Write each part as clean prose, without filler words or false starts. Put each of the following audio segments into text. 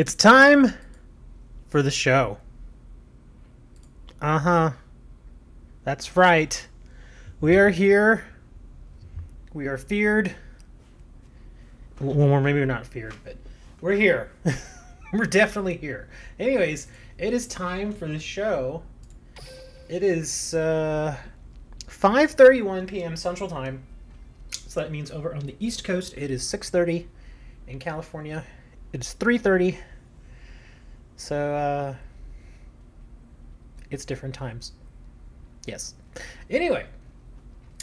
It's time for the show. Uh-huh. That's right. We are here. We are feared. Well, maybe we're not feared, but we're here. We're definitely here. Anyways, it is time for the show. It is 5:31 p.m. Central Time. So that means over on the East Coast, it is 6:30. In California, it's 3:30. So, it's different times. Yes. Anyway,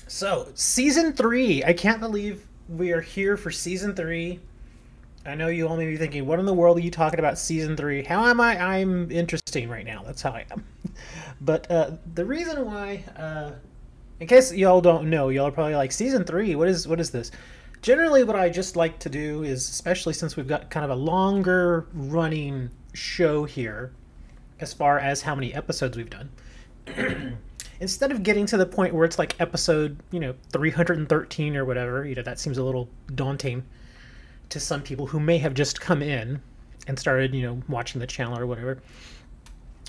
so Season 3. I can't believe we are here for Season 3. I know you all may be thinking, what in the world are you talking about Season 3? How am I? I'm interesting right now. That's how I am. But the reason why, in case y'all don't know, y'all are probably like, Season 3, what is this? Generally, what I just like to do is, especially since we've got kind of a longer running show here, as far as how many episodes we've done, instead of getting to the point where it's like episode, 313 or whatever, that seems a little daunting to some people who may have just come in and started, watching the channel or whatever.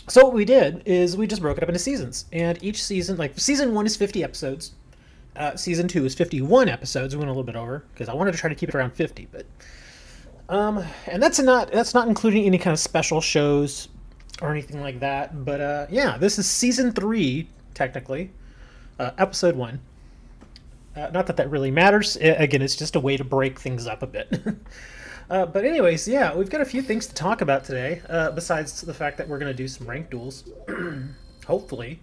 So what we did is we just broke it up into seasons, and each season, like season 1 is 50 episodes. Season 2 is 51 episodes. We went a little bit over because I wanted to try to keep it around 50, but and that's not including any kind of special shows or anything like that. But yeah, this is season 3 technically, episode 1. Not that really matters. Again, it's just a way to break things up a bit. But anyways, yeah, we've got a few things to talk about today. Besides the fact that we're going to do some ranked duels, hopefully.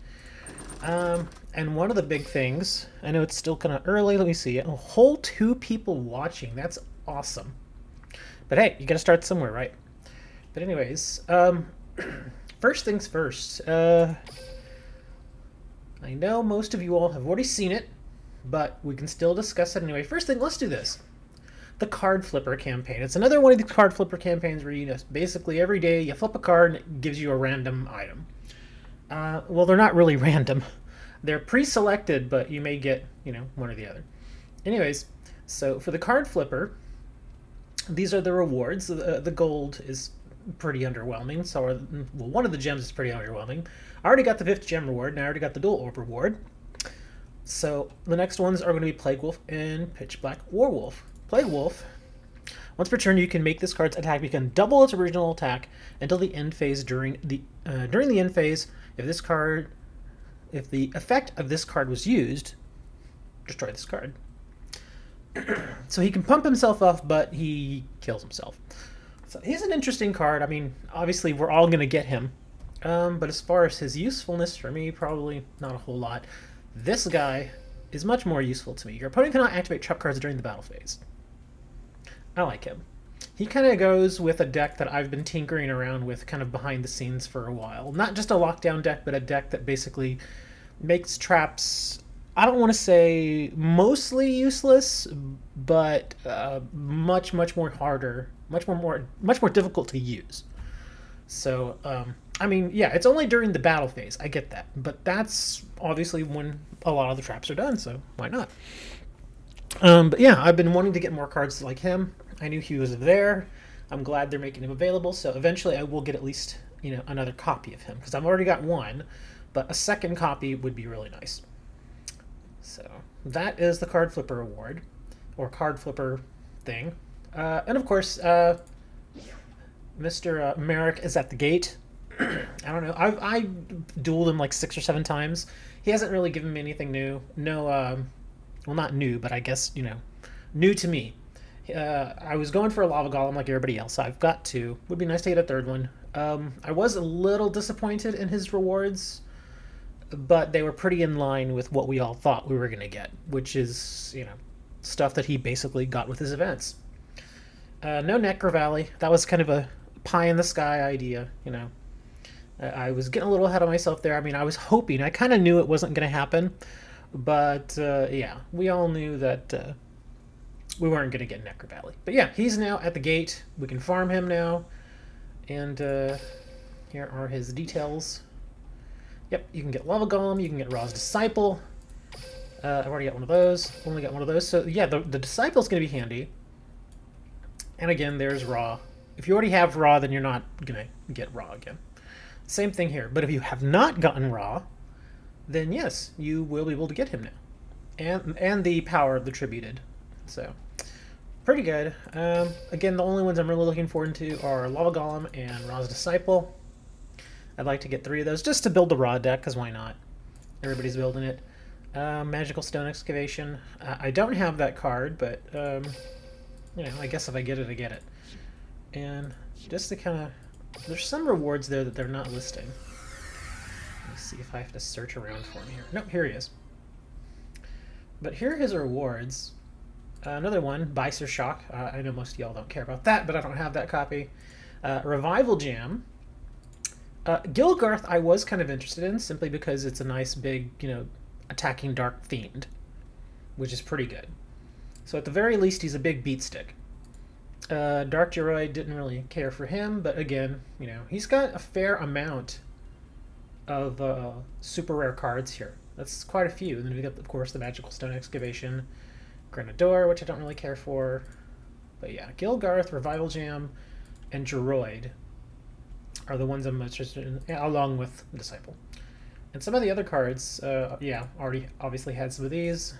And one of the big things, I know it's still kind of early, let me see, a whole 2 people watching, that's awesome. But hey, you gotta start somewhere, right? But anyways, first things first, I know most of you all have already seen it, but we can still discuss it anyway. First thing, let's do this. The card flipper campaign. It's another one of these card flipper campaigns where basically every day you flip a card and it gives you a random item. Well, they're not really random. They're pre-selected, but you may get, one or the other. Anyways, so for the card flipper, these are the rewards. The gold is pretty underwhelming. So, well, one of the gems is pretty underwhelming. I already got the 5th gem reward, and I already got the dual orb reward. So the next ones are going to be Plague Wolf and Pitch Black Warwolf. Plague Wolf. Once per turn, you can make this card's attack become double its original attack until the end phase. During the end phase, if the effect of this card was used, destroy this card. So he can pump himself up, but he kills himself. So he's an interesting card. I mean, obviously we're all going to get him. But as far as his usefulness, for me, probably not a whole lot. This guy is much more useful to me. Your opponent cannot activate trap cards during the battle phase. I like him. He kind of goes with a deck that I've been tinkering around with kind of behind the scenes for a while. Not just a lockdown deck, but a deck that basically makes traps, I don't want to say mostly useless, but much more harder, much more difficult to use. So, I mean, yeah, it's only during the battle phase. I get that. But that's obviously when a lot of the traps are done, so why not? But yeah, I've been wanting to get more cards like him. I knew he was there. I'm glad they're making him available, so eventually I will get at least, another copy of him, because I've already got one, but a second copy would be really nice. So that is the card flipper award, or card flipper thing. And of course, Mr. Merrick is at the gate. I don't know. I dueled him like 6 or 7 times. He hasn't really given me anything new. No, well, not new, but I guess, new to me. I was going for a lava golem like everybody else. I've got 2. Would be nice to get a 3rd one. I was a little disappointed in his rewards, but they were pretty in line with what we all thought we were going to get, which is, stuff that he basically got with his events. No Necro Valley. That was kind of a pie-in-the-sky idea, I was getting a little ahead of myself there. I mean, I was hoping. I kind of knew it wasn't going to happen, but yeah, we all knew that we weren't going to get Necro Valley. But yeah, he's now at the gate. We can farm him now, and here are his details. Yep, you can get Lava Golem, you can get Ra's Disciple. I've already got one of those. Only got one of those. So yeah, the Disciple's going to be handy. And again, there's Ra. If you already have Raw, then you're not going to get Raw again. Same thing here. But if you have not gotten Raw, then yes, you will be able to get him now. And the power of the Tributed. So, pretty good. Again, the only ones I'm really looking forward to are Lava Golem and Ra's Disciple. I'd like to get 3 of those just to build the Raw deck, because why not? Everybody's building it. Magical Stone Excavation. I don't have that card, but you know, I guess if I get it, I get it. And just to kind of... There's some rewards there that they're not listing. Let's see if I have to search around for him here. Nope, here he is. But here are his rewards. Another one, Bicer Shock. I know most of y'all don't care about that, but I don't have that copy. Revival Jam. Gilgarth I was kind of interested in, simply because it's a nice big, you know, attacking Dark Fiend, which is pretty good. So at the very least, he's a big beat stick. Dark Geroid, didn't really care for him, but again, you know, he's got a fair amount of super rare cards here. That's quite a few. And then we got, of course, the Magical Stone Excavation, Grenador, which I don't really care for. But yeah, Gilgarth, Revival Jam, and Geroid are the ones I'm interested in, along with Disciple. And some of the other cards, yeah, already obviously had some of these.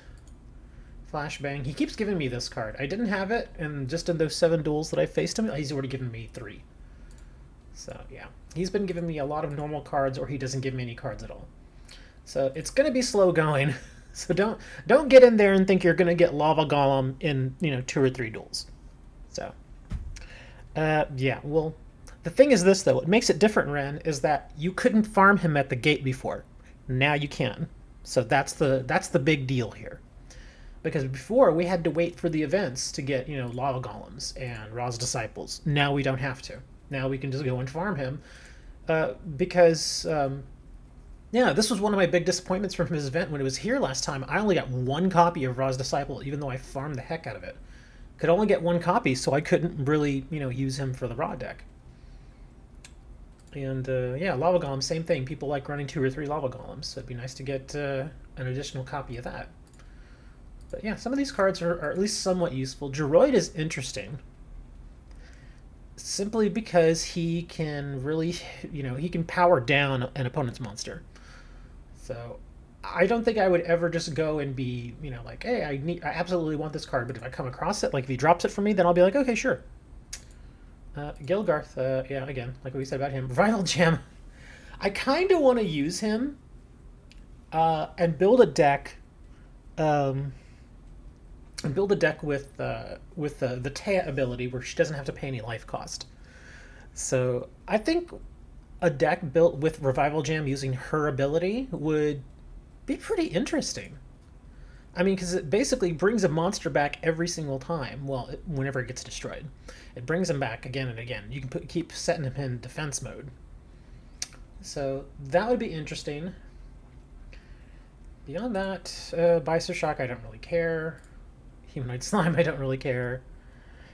Flashbang. He keeps giving me this card. I didn't have it, and just in those 7 duels that I faced him, he's already given me 3. So, yeah. He's been giving me a lot of normal cards, or he doesn't give me any cards at all. So, it's going to be slow going. So, don't get in there and think you're going to get Lava Golem in, you know, 2 or 3 duels. So, yeah, well, the thing is this, though. What makes it different, Ren, is that you couldn't farm him at the gate before. Now you can. So, that's the big deal here. Because before, we had to wait for the events to get, you know, Lava Golems and Ra's Disciples. Now we don't have to. Now we can just go and farm him. Because, yeah, this was one of my big disappointments from his event when it was here last time. I only got 1 copy of Ra's Disciple, even though I farmed the heck out of it. Could only get 1 copy, so I couldn't really, you know, use him for the Raw deck. And, yeah, Lava Golem, same thing. People like running 2 or 3 Lava Golems, so it'd be nice to get an additional copy of that. But yeah, some of these cards are at least somewhat useful. Geroid is interesting, simply because he can really, you know, he can power down an opponent's monster. So I don't think I would ever just go and be, you know, like, hey, I absolutely want this card, but if I come across it, like if he drops it for me, then I'll be like, okay, sure. Gilgarth, yeah, again, like we said about him. Revival Gem. I kind of want to use him and build a deck. And build a deck with the Taya ability where she doesn't have to pay any life cost. So I think a deck built with Revival Jam using her ability would be pretty interesting. I mean, because it basically brings a monster back every single time. Well, whenever it gets destroyed. It brings him back again and again. You can keep setting him in defense mode. So that would be interesting. Beyond that, Bicer Shock, I don't really care. Humanoid Slime, I don't really care.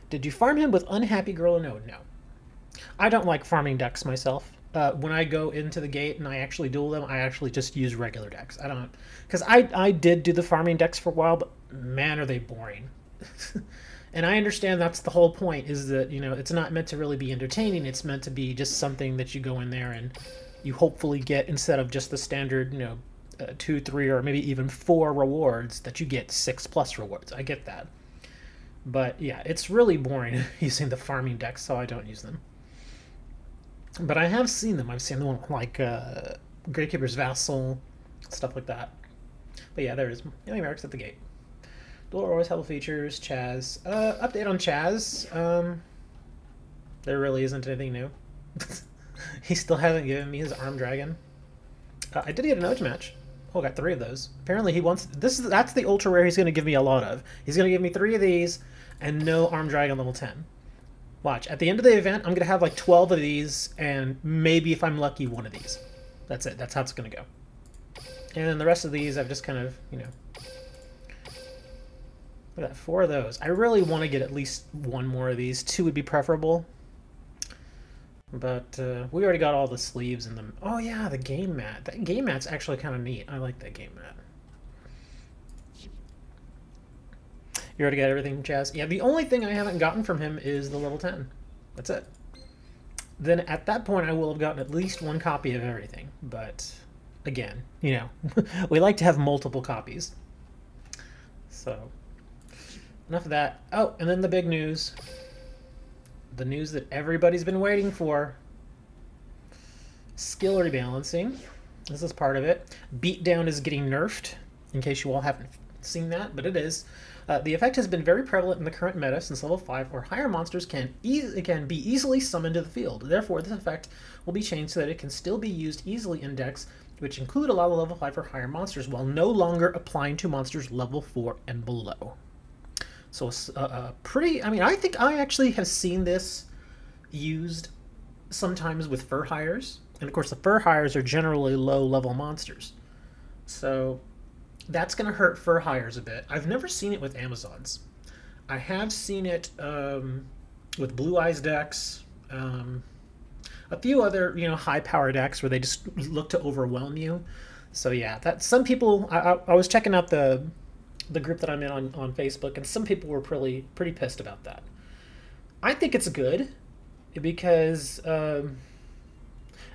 Did you farm him with Unhappy Girl or no? No. I don't like farming decks myself. When I go into the gate and I actually duel them, I actually just use regular decks. I don't... Because I did do the farming decks for a while, but man, are they boring. And I understand that's the whole point, is that, you know, it's not meant to really be entertaining. It's meant to be just something that you go in there and you hopefully get, instead of just the standard, you know, 2, 3, or maybe even 4 rewards, that you get 6+ rewards. I get that. But yeah, it's really boring using the farming decks, so I don't use them. But I have seen them. I've seen the one like Gravekeeper's Vassal, stuff like that. But yeah, there is. Young Merrick's at the gate. Dual always helpful features. Chaz. Update on Chaz. There really isn't anything new. He still hasn't given me his Arm Dragon. I did get an Oge match. Oh, I got 3 of those. Apparently he wants... That's the ultra rare he's going to give me a lot of. He's going to give me 3 of these and no Arm Dragon level 10. Watch. At the end of the event, I'm going to have like 12 of these and maybe, if I'm lucky, 1 of these. That's it. That's how it's going to go. And then the rest of these, I've just kind of, you know... Look at that. 4 of those. I really want to get at least 1 more of these. 2 would be preferable. But we already got all the sleeves in them. Oh yeah, the game mat. That game mat's actually kind of neat. I like that game mat. You already got everything, Chaz? Yeah, the only thing I haven't gotten from him is the level 10. That's it. Then at that point, I will have gotten at least one copy of everything. But again, you know, we like to have multiple copies. So enough of that. Oh, and then the big news. The news that everybody's been waiting for. Skill rebalancing. This is part of it. Beatdown is getting nerfed, in case you all haven't seen that, but it is. The effect has been very prevalent in the current meta since level 5, where higher monsters can be easily summoned to the field. Therefore, this effect will be changed so that it can still be used easily in decks, which include a lot of level 5 or higher monsters, while no longer applying to monsters level 4 and below. So, pretty... I mean, I think I actually have seen this used sometimes with fur hires. And, of course, the fur hires are generally low-level monsters. So that's going to hurt fur hires a bit. I've never seen it with Amazons. I have seen it with Blue Eyes decks, a few other, you know, high-power decks where they just look to overwhelm you. So yeah, that some people. I was checking out the group that I'm in on Facebook, and some people were pretty pissed about that. I think it's good because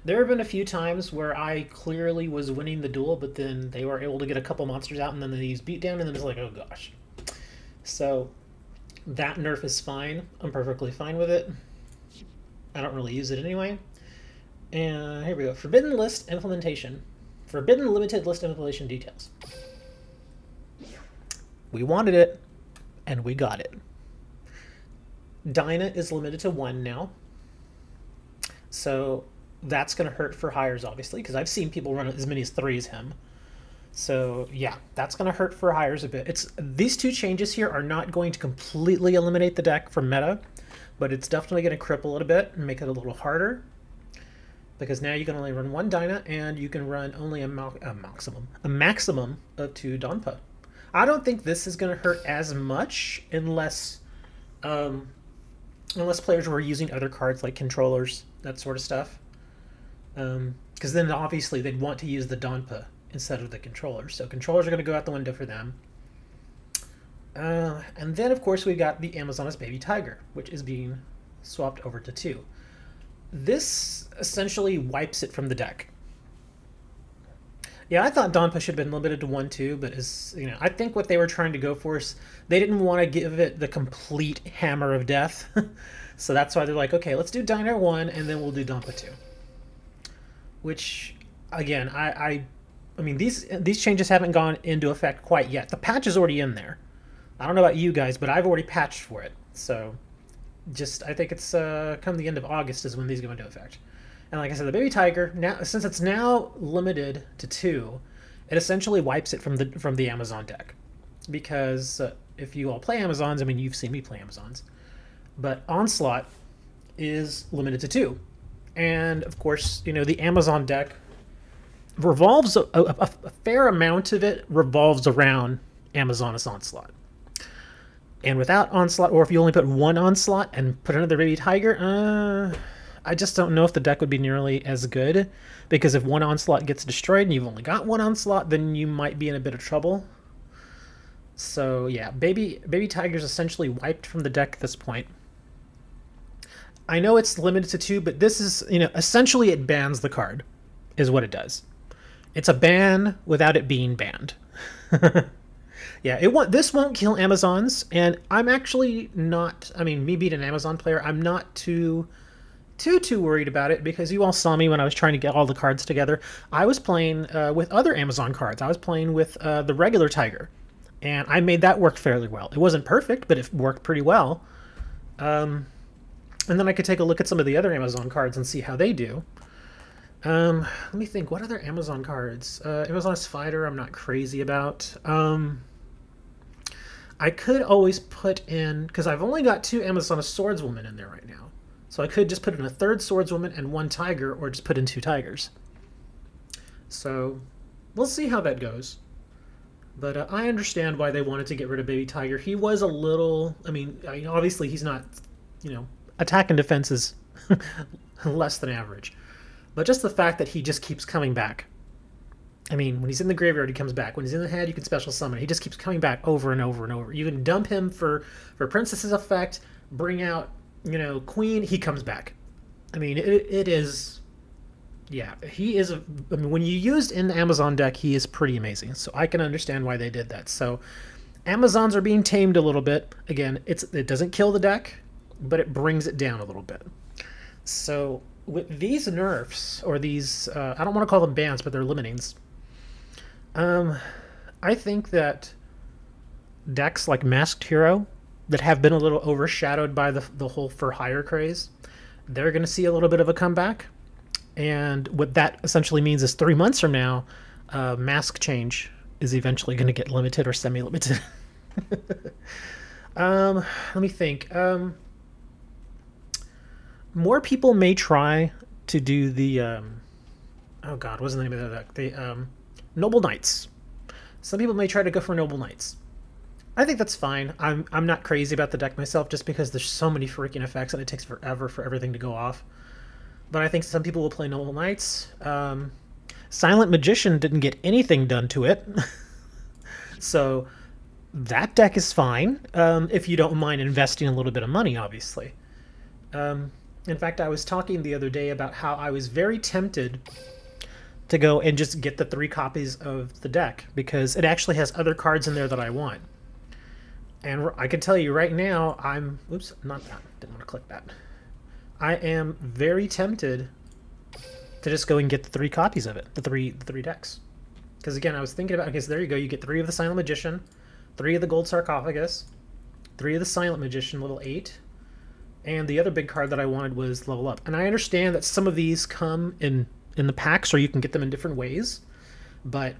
there have been a few times where I clearly was winning the duel, but then they were able to get a couple monsters out, and then they used beatdown, and then it's like, oh gosh. So that nerf is fine. I'm perfectly fine with it. I don't really use it anyway. And here we go. Forbidden list implementation. Forbidden limited list implementation details. We wanted it, and we got it. Dyna is limited to 1 now. So that's going to hurt for hires, obviously, because I've seen people run as many as 3 as him. So yeah, that's going to hurt for hires a bit. These two changes here are not going to completely eliminate the deck from meta, but it's definitely going to cripple it a bit and make it a little harder. Because now you can only run 1 Dyna, and you can run only a maximum of 2 Donpa. I don't think this is going to hurt as much unless players were using other cards like controllers, that sort of stuff. Because then obviously they'd want to use the Donpa instead of the controllers. So controllers are going to go out the window for them. And then, of course, we've got the Amazoness Baby Tiger, which is being swapped over to 2. This essentially wipes it from the deck. Yeah, I thought Donpa should have been limited to 1 too, but I think what they were trying to go for is they didn't want to give it the complete hammer of death. So that's why they're like, okay, let's do Dyna 1 and then we'll do Donpa 2. Which, again, I mean, these changes haven't gone into effect quite yet. The patch is already in there. I don't know about you guys, but I've already patched for it. So I think it's come the end of August is when these go into effect. And like I said, the Baby Tiger, now since it's now limited to 2, it essentially wipes it from the Amazon deck. Because if you all play Amazons, I mean, you've seen me play Amazons, but Onslaught is limited to 2. And of course, you know, the Amazon deck revolves, a fair amount of it revolves around Amazoness Onslaught. And without Onslaught, or if you only put 1 Onslaught and put another Baby Tiger, I just don't know if the deck would be nearly as good, because if 1 Onslaught gets destroyed and you've only got 1 Onslaught, then you might be in a bit of trouble. So yeah, Baby Tiger's essentially wiped from the deck at this point. I know it's limited to 2, but this is, you know, essentially it bans the card, is what it does. It's a ban without it being banned. Yeah, this won't kill Amazons, and I'm actually not, I mean, me being an Amazon player, I'm not too worried about it, because you all saw me when I was trying to get all the cards together. I was playing with other Amazon cards. I was playing with the regular Tiger, and I made that work fairly well. It wasn't perfect, but it worked pretty well. And then I could take a look at some of the other Amazon cards and see how they do. Let me think, what other Amazon cards? Amazoness Fighter I'm not crazy about. I could always put in, because I've only got 2 Amazoness Swordswomen in there right now. So I could just put in a 3rd Swordswoman and 1 Tiger, or just put in 2 Tigers. So we'll see how that goes. But I understand why they wanted to get rid of Baby Tiger. He was a little, I mean obviously he's not, you know, attack and defense is less than average. But just the fact that he just keeps coming back. I mean, when he's in the graveyard, he comes back. When he's in the head, you can special summon. He just keeps coming back over and over and over. You can dump him for Princess's effect, bring out You know, Queen, he comes back. I mean, it is. Yeah, he is. I mean, when you used in the Amazon deck, he is pretty amazing. So I can understand why they did that. So Amazons are being tamed a little bit. Again, it doesn't kill the deck, but it brings it down a little bit. So with these nerfs, or these, I don't want to call them bans, but they're limitings. I think that decks like Masked Hero that have been a little overshadowed by the whole for hire craze, they're going to see a little bit of a comeback. And what that essentially means is 3 months from now, mask change is eventually going to get limited or semi-limited. Let me think. More people may try to do the oh god, what's the name of that deck? The Noble Knights. Some people may try to go for Noble Knights. I think that's fine. I'm not crazy about the deck myself, just because there's so many freaking effects and it takes forever for everything to go off. But I think some people will play Noble Knights. Silent Magician didn't get anything done to it. So that deck is fine, if you don't mind investing a little bit of money, obviously. In fact, I was talking the other day about how I was very tempted to go and just get the 3 copies of the deck, because it actually has other cards in there that I want. And I can tell you right now, oops, not that. Didn't want to click that. I am very tempted to just go and get the 3 copies of it, the three decks. Because again, I was thinking about, okay, so there you go. You get 3 of the Silent Magician, 3 of the Gold Sarcophagus, 3 of the Silent Magician, level 8, and the other big card that I wanted was level up. And I understand that some of these come in the packs, or you can get them in different ways. But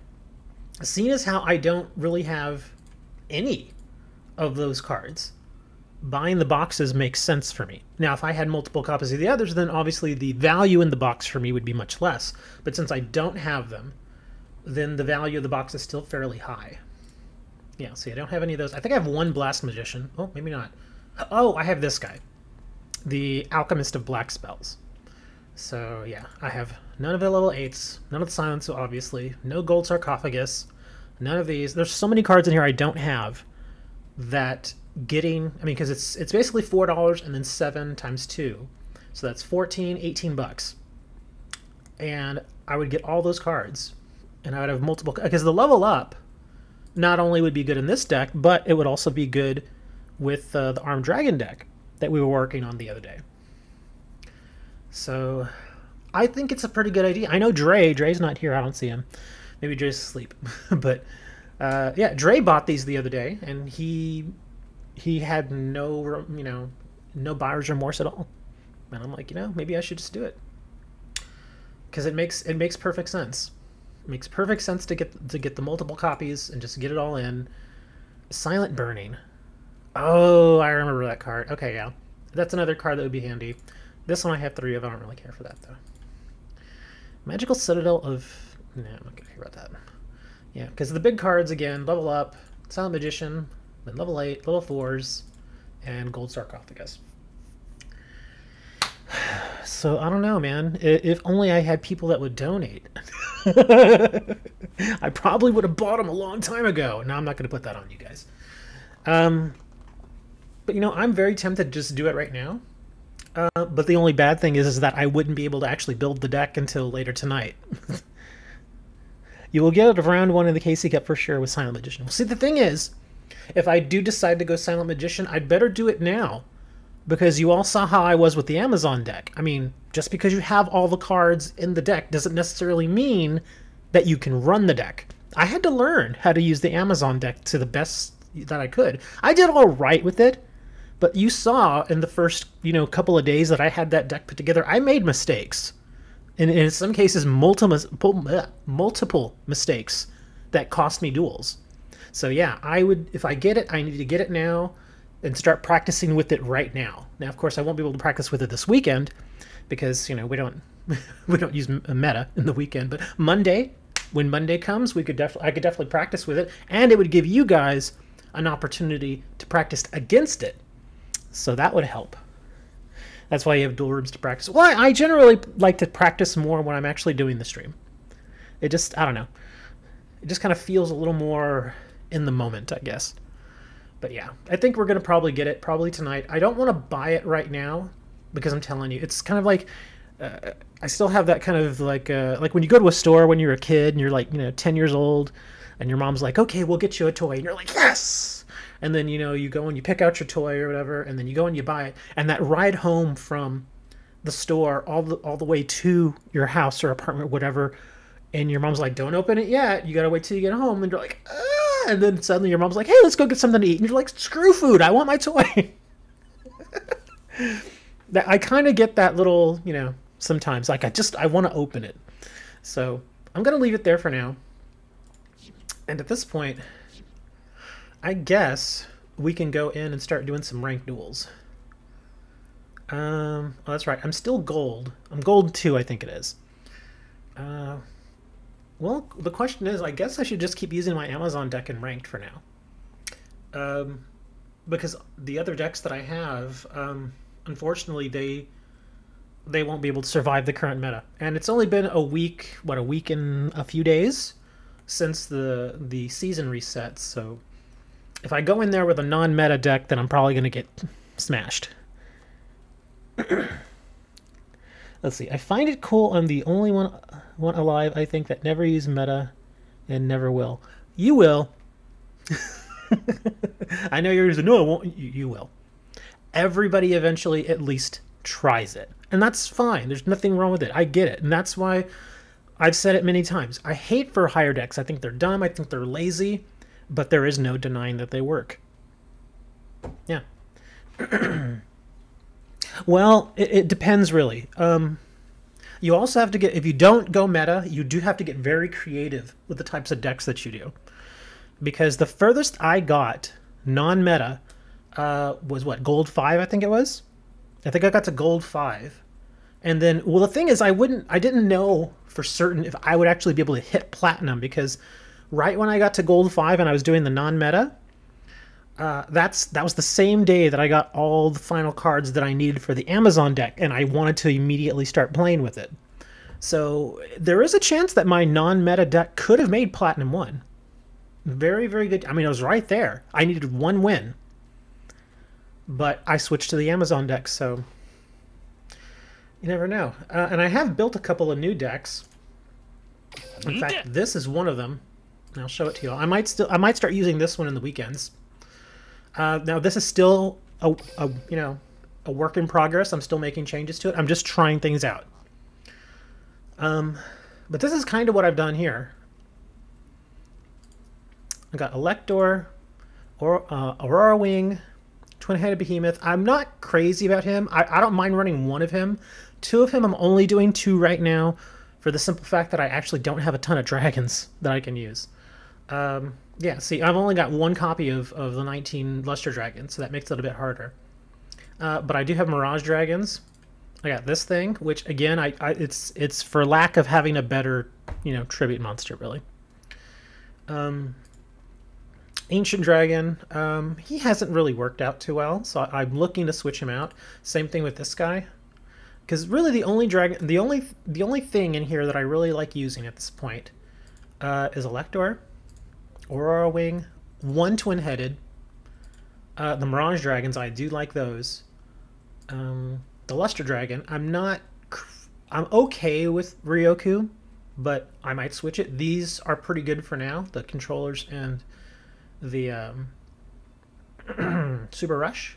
seeing as how I don't really have any of those cards, buying the boxes makes sense for me. Now, if I had multiple copies of the others, then obviously the value in the box for me would be much less. But since I don't have them, then the value of the box is still fairly high. Yeah, see, I don't have any of those. I think I have 1 Blast Magician. Oh, maybe not. Oh, I have this guy, the Alchemist of Black Spells. So yeah, I have none of the level 8s, none of the Silence, obviously, no Gold Sarcophagus, none of these. There's so many cards in here I don't have that getting, I mean, because it's basically $4 and then 7 times 2. So that's 14, 18 bucks. And I would get all those cards, and I would have multiple, because the level up not only would be good in this deck, but it would also be good with the Armed Dragon deck that we were working on the other day. So I think it's a pretty good idea. I know Dre's not here. I don't see him. Maybe Dre's asleep. But yeah, Dre bought these the other day, and he had no, no buyer's remorse at all. And I'm like, maybe I should just do it, because it makes perfect sense. It makes perfect sense to get the multiple copies and just get it all in. Silent Burning. Oh, I remember that card. Okay, yeah, that's another card that would be handy. This one I have 3 of. I don't really care for that though. Magical Citadel of, no, I'm not gonna care about that. Yeah, because the big cards again, level up, Silent Magician, then level 8, level 4s, and Gold Sarcophagus. So I don't know, man. If only I had people that would donate. I probably would have bought them a long time ago. No, I'm not going to put that on you guys. But I'm very tempted to just do it right now. But the only bad thing is that I wouldn't be able to actually build the deck until later tonight. You will get it around 1 in the KC Cup for sure with Silent Magician. Well, see, the thing is, if I do decide to go Silent Magician, I'd better do it now. Because you all saw how I was with the Amazon deck. I mean, just because you have all the cards in the deck doesn't necessarily mean that you can run the deck. I had to learn how to use the Amazon deck to the best that I could. I did all right with it, but you saw in the first, couple of days that I had that deck put together, I made mistakes. And in some cases, multiple mistakes that cost me duels. So yeah, if I get it, I need to get it now and start practicing with it right now. Now, of course, I won't be able to practice with it this weekend because, we don't use a meta in the weekend. But Monday, when Monday comes, I could definitely practice with it, and it would give you guys an opportunity to practice against it. So that would help. That's why you have dual rooms to practice. Well, I generally like to practice more when I'm actually doing the stream. I don't know. It just kind of feels a little more in the moment, I guess. But yeah, I think we're gonna probably get it probably tonight. I don't want to buy it right now because I'm telling you, it's kind of like I still have that kind of like when you go to a store when you're a kid and you're like 10 years old, and your mom's like, okay, we'll get you a toy, and you're like, yes. And then you go and you pick out your toy or whatever, and then you go and you buy it, and that ride home from the store all the way to your house or apartment, whatever, and your mom's like, don't open it yet, you gotta wait till you get home, and you're like, ah! And then suddenly your mom's like, hey, let's go get something to eat, and you're like, screw food, I want my toy. That I kind of get that little, sometimes like I want to open it. So I'm gonna leave it there for now, and at this point I guess we can go in and start doing some ranked duels. Oh, that's right. I'm still gold. I'm gold 2, I think it is. Well, the question is, I guess I should just keep using my Amazon deck in ranked for now. Because the other decks that I have, unfortunately, they won't be able to survive the current meta. And it's only been a week, a week and a few days since the season resets. So if I go in there with a non-meta deck, then I'm probably going to get smashed. Let's see. I find it cool. I'm the only one alive, I think, that never used meta and never will. You will. I know you're using. No, I won't. You will. Everybody eventually at least tries it, and that's fine. There's nothing wrong with it. I get it, and that's why I've said it many times. I hate for higher decks. I think they're dumb. I think they're lazy, but there is no denying that they work. Yeah. Well, it depends, really. You also have to get, if you don't go meta, you do have to get very creative with the types of decks that you do. Because the furthest I got non-meta was what, gold 5, I think it was? I think I got to gold 5. And then, well, the thing is, I didn't know for certain if I would actually be able to hit platinum, because right when I got to gold 5 and I was doing the non-meta, that was the same day that I got all the final cards that I needed for the Amazon deck, and I wanted to immediately start playing with it. So there is a chance that my non-meta deck could have made Platinum 1. Very, very good. I mean, it was right there. I needed one win. But I switched to the Amazon deck, so you never know. And I have built a couple of new decks. In fact, this is one of them. And I'll show it to you all. I might start using this one in the weekends. Now this is still a work in progress. I'm still making changes to it. I'm just trying things out. But this is kind of what I've done here. I got Elector, or Aurora Wing, Twin-Headed Behemoth. I'm not crazy about him. I don't mind running one of him. Two of him, I'm only doing 2 right now, for the simple fact that I actually don't have a ton of dragons that I can use. Yeah, see, I've only got 1 copy of the 19 Luster Dragons, so that makes it a bit harder. But I do have Mirage Dragons. I got this thing, which again, it's for lack of having a better, tribute monster, really. Ancient Dragon, he hasn't really worked out too well, so I'm looking to switch him out. Same thing with this guy, because really the only thing in here that I really like using at this point is Elector, Aurora Wing, 1 Twin-Headed, the Mirage Dragons. I do like those. The Luster Dragon, I'm okay with Ryoku, but I might switch it. These are pretty good for now, the controllers and the Super Rush.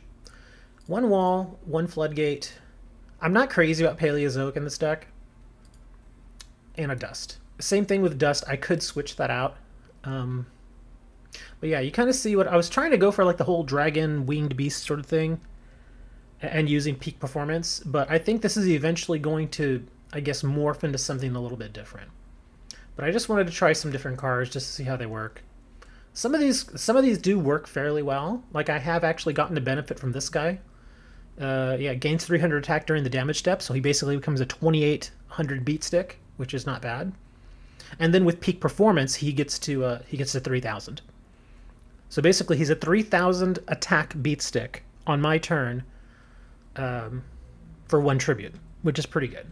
1 Wall, 1 Floodgate. I'm not crazy about Paleozoic in this deck. And a Dust. Same thing with Dust. I could switch that out. But yeah, you kind of see what I was trying to go for, like the whole dragon winged beast sort of thing, and using peak performance. But I think this is eventually going to, I guess, morph into something a little bit different. But I just wanted to try some different cards just to see how they work. Some of these do work fairly well. Like, I have actually gotten to benefit from this guy. Yeah, gains 300 attack during the damage step, so he basically becomes a 2800 beat stick, which is not bad. And then with peak performance, he gets to 3000. So basically, he's a 3000 attack beat stick on my turn for 1 tribute, which is pretty good.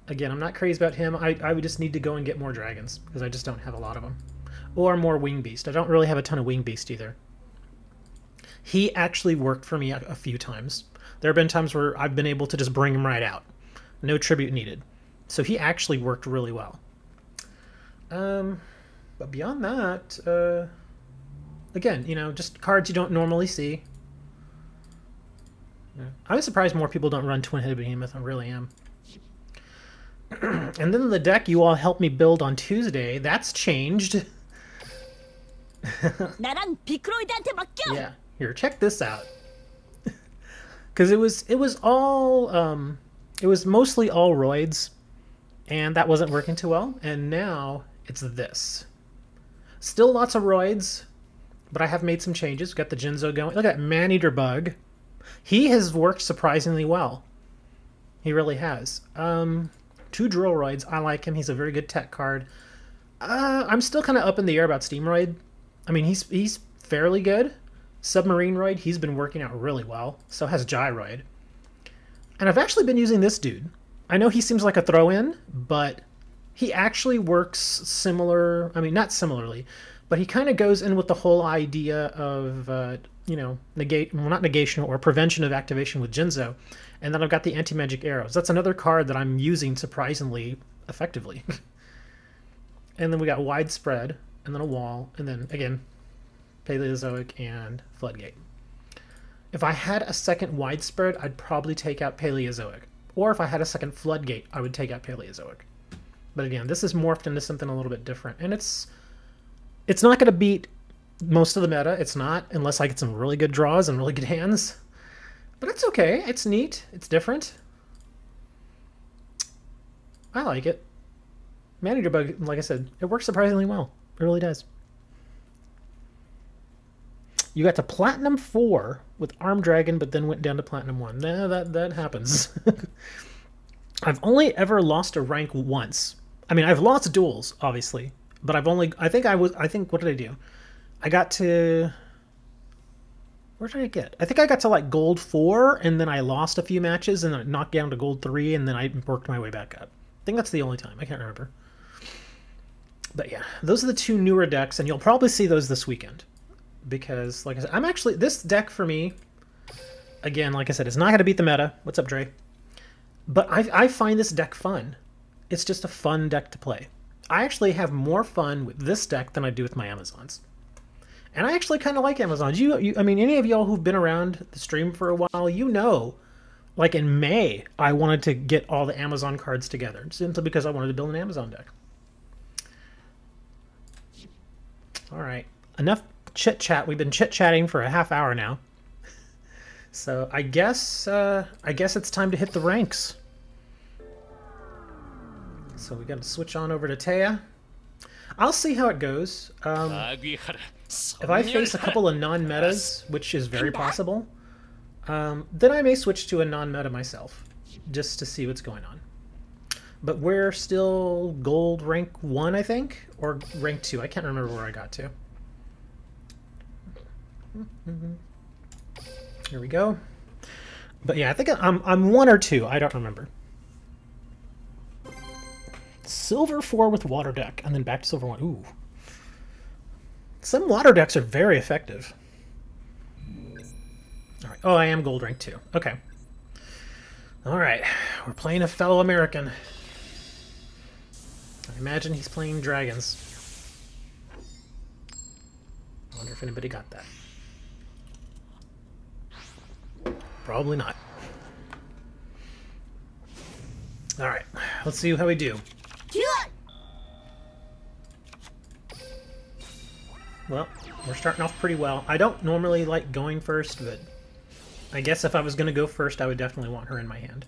Again, I'm not crazy about him. I would just need to go and get more dragons, because I just don't have a lot of them. Or more Wing Beast. I don't really have a ton of Wing Beast either. he actually worked for me a few times. There have been times where I've been able to just bring him right out. No tribute needed. So he actually worked really well. But beyond that, again, you know, just cards you don't normally see. Yeah. I was surprised more people don't run Twin-Headed Behemoth. I really am. And then the deck you all helped me build on Tuesday, that's changed. Yeah, here, check this out. Because it was all it was mostly all roids, and that wasn't working too well. And now it's this. Still lots of roids, but I have made some changes. Got the Jinzo going. Look at that Maneater Bug. He has worked surprisingly well. He really has. 2 Drillroids. I like him. He's a very good tech card. I'm still kind of up in the air about Steamroid. I mean, he's fairly good. Submarine Roid, he's been working out really well. So has Gyroid. And I've actually been using this dude. I know he seems like a throw-in, but he actually works similar. I mean, not similarly, but he kind of goes in with the whole idea of, you know, not negation or prevention of activation with Jinzo. And then I've got the anti-magic arrows. That's another card that I'm using surprisingly effectively. And then we got Widespread, and then a Wall, and then, again, Paleozoic and Floodgate. If I had a second Widespread, I'd probably take out Paleozoic. Or if I had a second Floodgate, I would take out Paleozoic. But again, this is morphed into something a little bit different. And it's not going to beat most of the meta. It's not, unless I get some really good draws and really good hands. But it's okay. It's neat. It's different. I like it. Maneater Bug, like I said, it works surprisingly well. It really does. You got to Platinum 4 with Armed Dragon, but then went down to Platinum 1. Nah, that happens. I've only ever lost a rank once. I mean, I've lost duels, obviously, but I've only, what did I do? I got to, where did I get? I think I got to like Gold 4, and then I lost a few matches, and then it knocked down to Gold 3, and then I worked my way back up. I think that's the only time. I can't remember. But yeah, those are the 2 newer decks, and you'll probably see those this weekend. Because, like I said, I'm actually, this deck for me, again, like I said, it's not going to beat the meta. What's up, Dre? But I find this deck fun. It's just a fun deck to play. I actually have more fun with this deck than I do with my Amazons. And I actually kind of like Amazons. I mean, any of y'all who've been around the stream for a while, you know, like in May, I wanted to get all the Amazon cards together, simply because I wanted to build an Amazon deck. All right, enough chit-chat. We've been chit-chatting for a half hour now. So I guess it's time to hit the ranks. So we got to switch on over to Taya. I'll see how it goes. If I face a couple of non-metas, which is very possible, then I may switch to a non-meta myself, just to see what's going on. But we're still gold rank 1, I think, or rank 2. I can't remember where I got to. Here we go. But yeah, I think I'm 1 or 2. I don't remember. Silver 4 with water deck, and then back to silver 1. Ooh. Some water decks are very effective. All right. Oh, I am gold rank 2. Okay. All right. We're playing a fellow American. I imagine he's playing dragons. I wonder if anybody got that. Probably not. All right. Let's see how we do. Well, we're starting off pretty well. I don't normally like going first, but I guess if I was going to go first, I would definitely want her in my hand.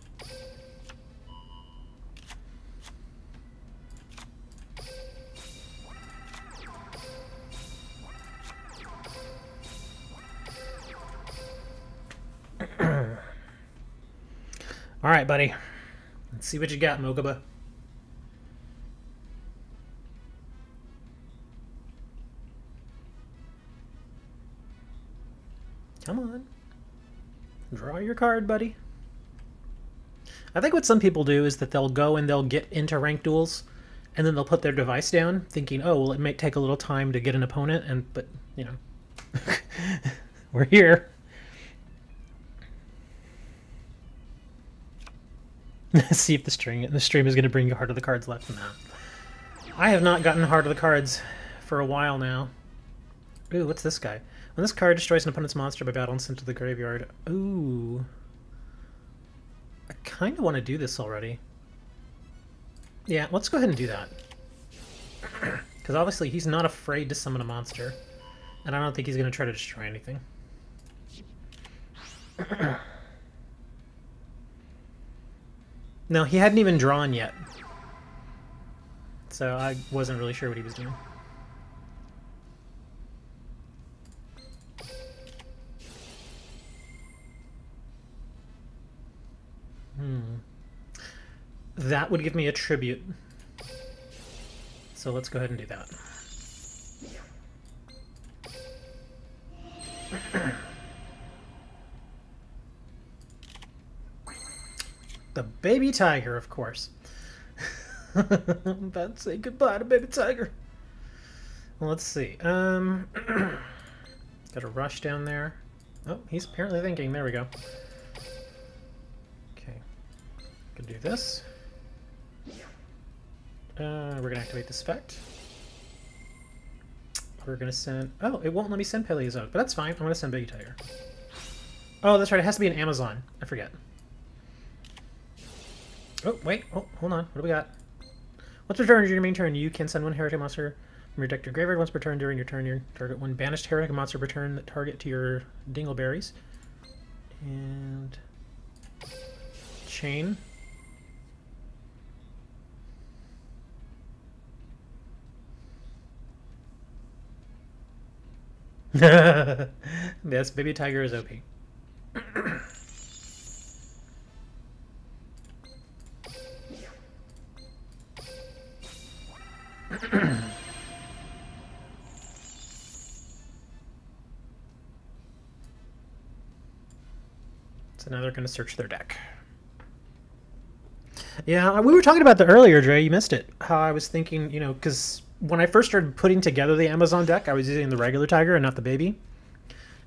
All right, buddy. Let's see what you got, Mogaba. Come on. Draw your card, buddy. I think what some people do is that they'll go and they'll get into ranked duels, and then they'll put their device down, thinking, oh, well, it might take a little time to get an opponent, but, you know. We're here. See if the stream is going to bring you Heart of the Cards left. No. I have not gotten Heart of the Cards for a while now. Ooh, what's this guy? When this card destroys an opponent's monster by battle and sent to the graveyard. Ooh. I kind of want to do this already. Yeah, let's go ahead and do that. Because obviously he's not afraid to summon a monster. And I don't think he's going to try to destroy anything. No, he hadn't even drawn yet. So I wasn't really sure what he was doing. That would give me a tribute. So let's go ahead and do that. The baby tiger, of course. I'm about to say goodbye to baby tiger. Well, let's see. Got a rush down there. Oh, he's apparently thinking. There we go. Okay. Could do this. We're gonna activate this effect. We're gonna send... Oh, it won't let me send Paleozoic, but that's fine. I'm gonna send Baby Tiger. Oh, that's right. It has to be an Amazon. I forget. Oh, wait. Oh, hold on. What do we got? Once per turn during your main turn, you can send one heretic monster from your deck to your graveyard. Once per turn during your turn, you target one banished heretic monster per turn that target to your dingleberries. And... chain. Yes, Baby Tiger is OP. So now they're going to search their deck. Yeah, we were talking about that earlier, Dre. You missed it. How I was thinking, you know, because when I first started putting together the Amazon deck, I was using the regular tiger and not the baby.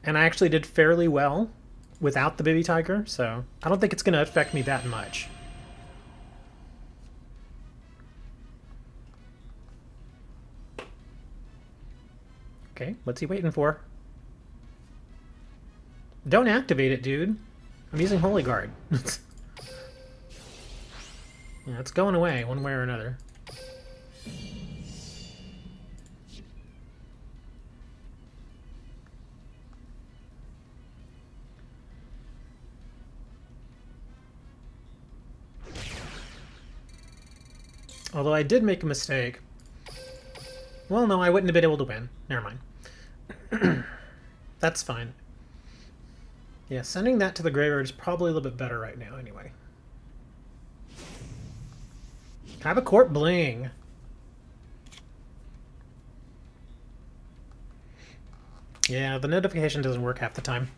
And I actually did fairly well without the baby tiger, so I don't think it's going to affect me that much. Okay, what's he waiting for? Don't activate it, dude. I'm using Holy Guard. Yeah, it's going away one way or another. Although I did make a mistake. Well, no, I wouldn't have been able to win. Never mind. That's fine. Yeah, sending that to the graveyard is probably a little bit better right now, anyway. Have a court bling. Yeah, the notification doesn't work half the time.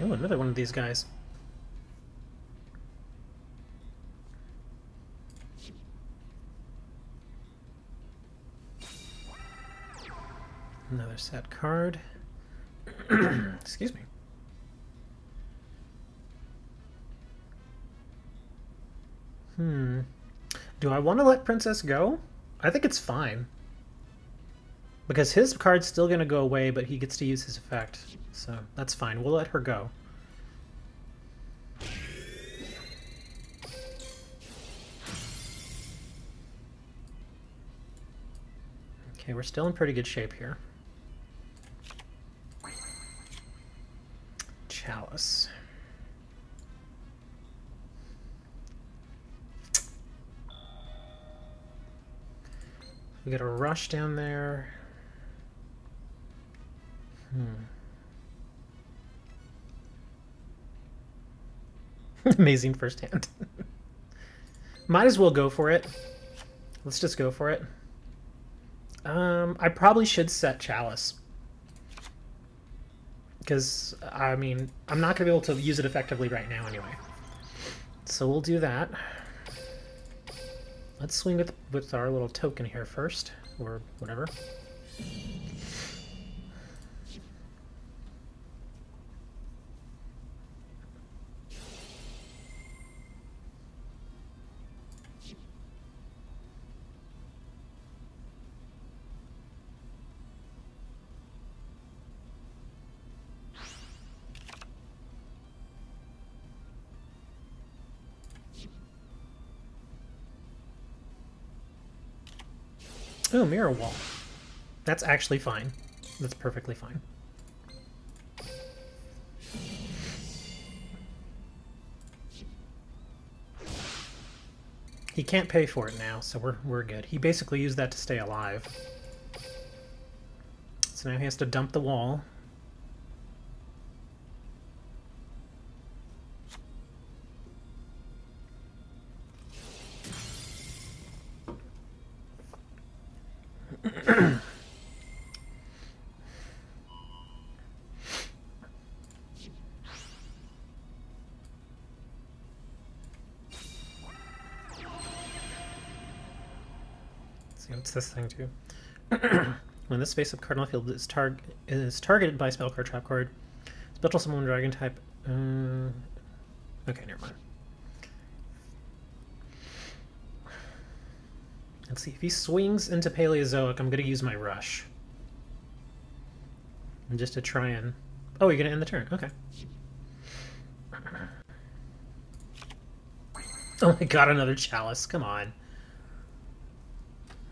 Oh, another one of these guys. Another set card. Excuse me. Do I want to let Princess go? I think it's fine. Because his card's still going to go away, but he gets to use his effect. So that's fine. We'll let her go. Okay, we're still in pretty good shape here. Chalice. We got a rush down there. Amazing first hand. Might as well go for it. Let's just go for it. I probably should set Chalice. because, I mean, I'm not going to be able to use it effectively right now anyway. So we'll do that. Let's swing with our little token here first, or whatever. Oh, mirror wall. That's actually fine. That's perfectly fine. He can't pay for it now, so we're good. He basically used that to stay alive. So now he has to dump the wall. What's this thing too? When this face-up card on the field is targeted by spell card, trap card, special summon dragon type. Okay, never mind. Let's see if he swings into Paleozoic. I'm gonna use my rush, and just to try and. Oh, you're gonna end the turn. Okay. Oh my god, another chalice. Come on.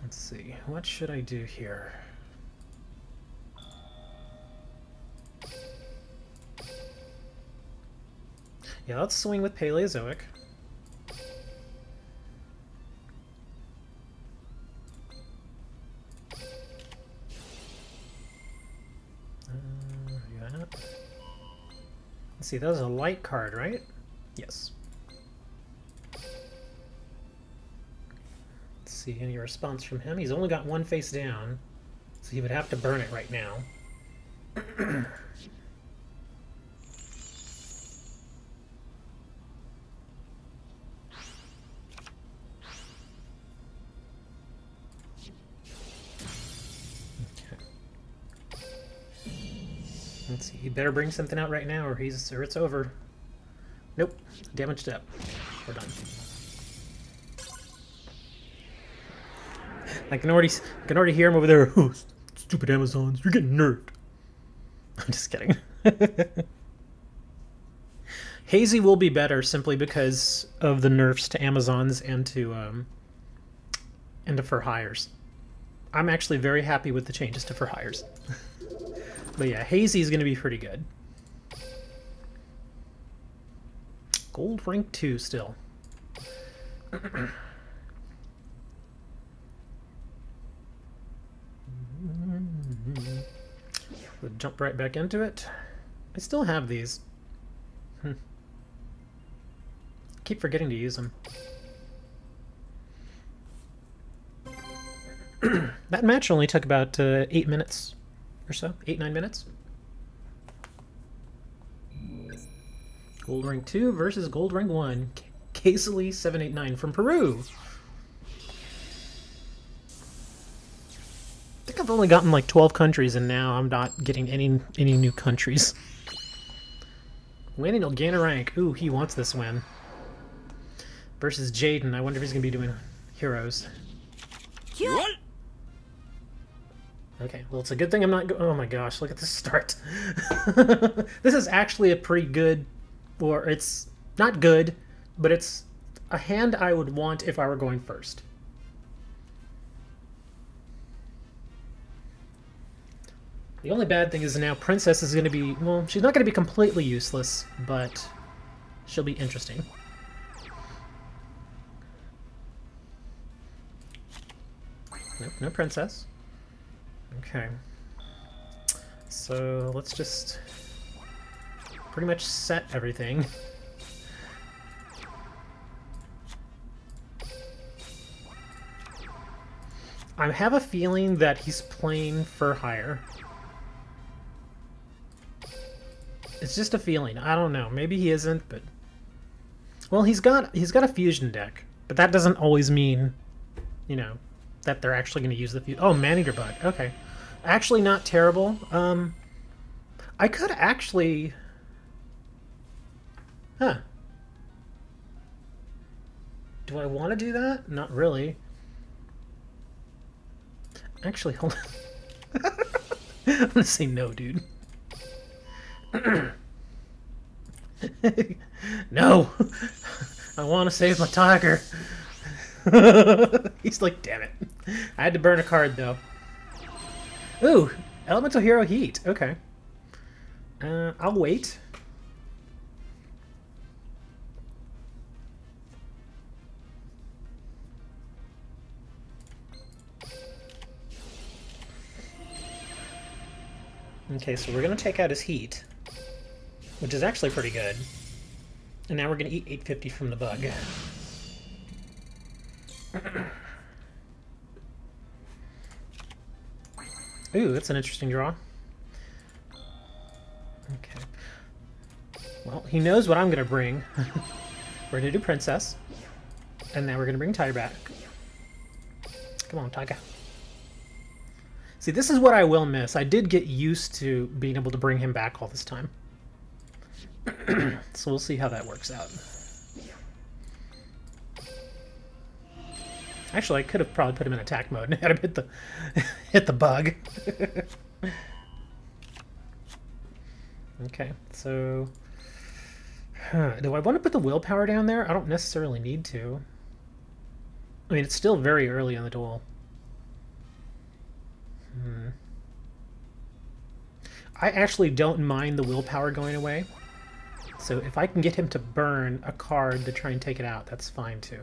Let's see, what should I do here? Yeah, let's swing with Paleozoic. Yeah. Let's see, that was a light card, right? Yes. See any response from him. He's only got one face down, so he would have to burn it right now. Okay. Let's see. He better bring something out right now, or it's over. Nope. Damaged up. We're done. I can already hear him over there. Oh, stupid Amazons, you're getting nerfed. I'm just kidding. Hazy will be better simply because of the nerfs to Amazons and to for hires. I'm actually very happy with the changes to for hires. But yeah, Hazy is going to be pretty good. Gold rank 2 still. We'll jump right back into it. I still have these. Keep forgetting to use them. That match only took about 8 minutes or so. 8-9 minutes. Gold rank 2 versus gold rank 1. Casely 789 from Peru. I think I've only gotten like 12 countries, and now I'm not getting any new countries. Winning, he'll gain a rank. Ooh, he wants this win. Versus Jaden. I wonder if he's going to be doing heroes. Okay, well, it's a good thing I'm not oh my gosh, look at this start. This is actually a pretty good, or it's not good, but it's a hand I would want if I were going first. The only bad thing is now Princess is going to be, well, she's not going to be completely useless, but she'll be interesting. Nope, no Princess. Okay. So let's just pretty much set everything. I have a feeling that he's playing for hire. It's just a feeling. I don't know. Maybe he isn't, but well, he's got a fusion deck, but that doesn't always mean, you know, that they're actually going to use the fusion. Oh, Maneater Bug. Okay, actually not terrible. I could actually, huh? Do I want to do that? Not really. Actually, hold on. I'm gonna say no, dude. No! I want to save my tiger. He's like, damn it. I had to burn a card, though. Ooh, Elemental Hero Heat. Okay. I'll wait. Okay, so we're going to take out his heat, which is actually pretty good. And now we're going to eat 850 from the bug. Ooh, that's an interesting draw. Okay. Well, he knows what I'm going to bring. We're going to do Princess. And now we're going to bring Tiger back. Come on, Tiger. See, this is what I will miss. I did get used to being able to bring him back all this time. So we'll see how that works out. Actually, I could have probably put him in attack mode and had him hit the bug. Okay, so do I want to put the willpower down there? I don't necessarily need to. I mean, it's still very early in the duel. I actually don't mind the willpower going away. So if I can get him to burn a card to try and take it out, that's fine too.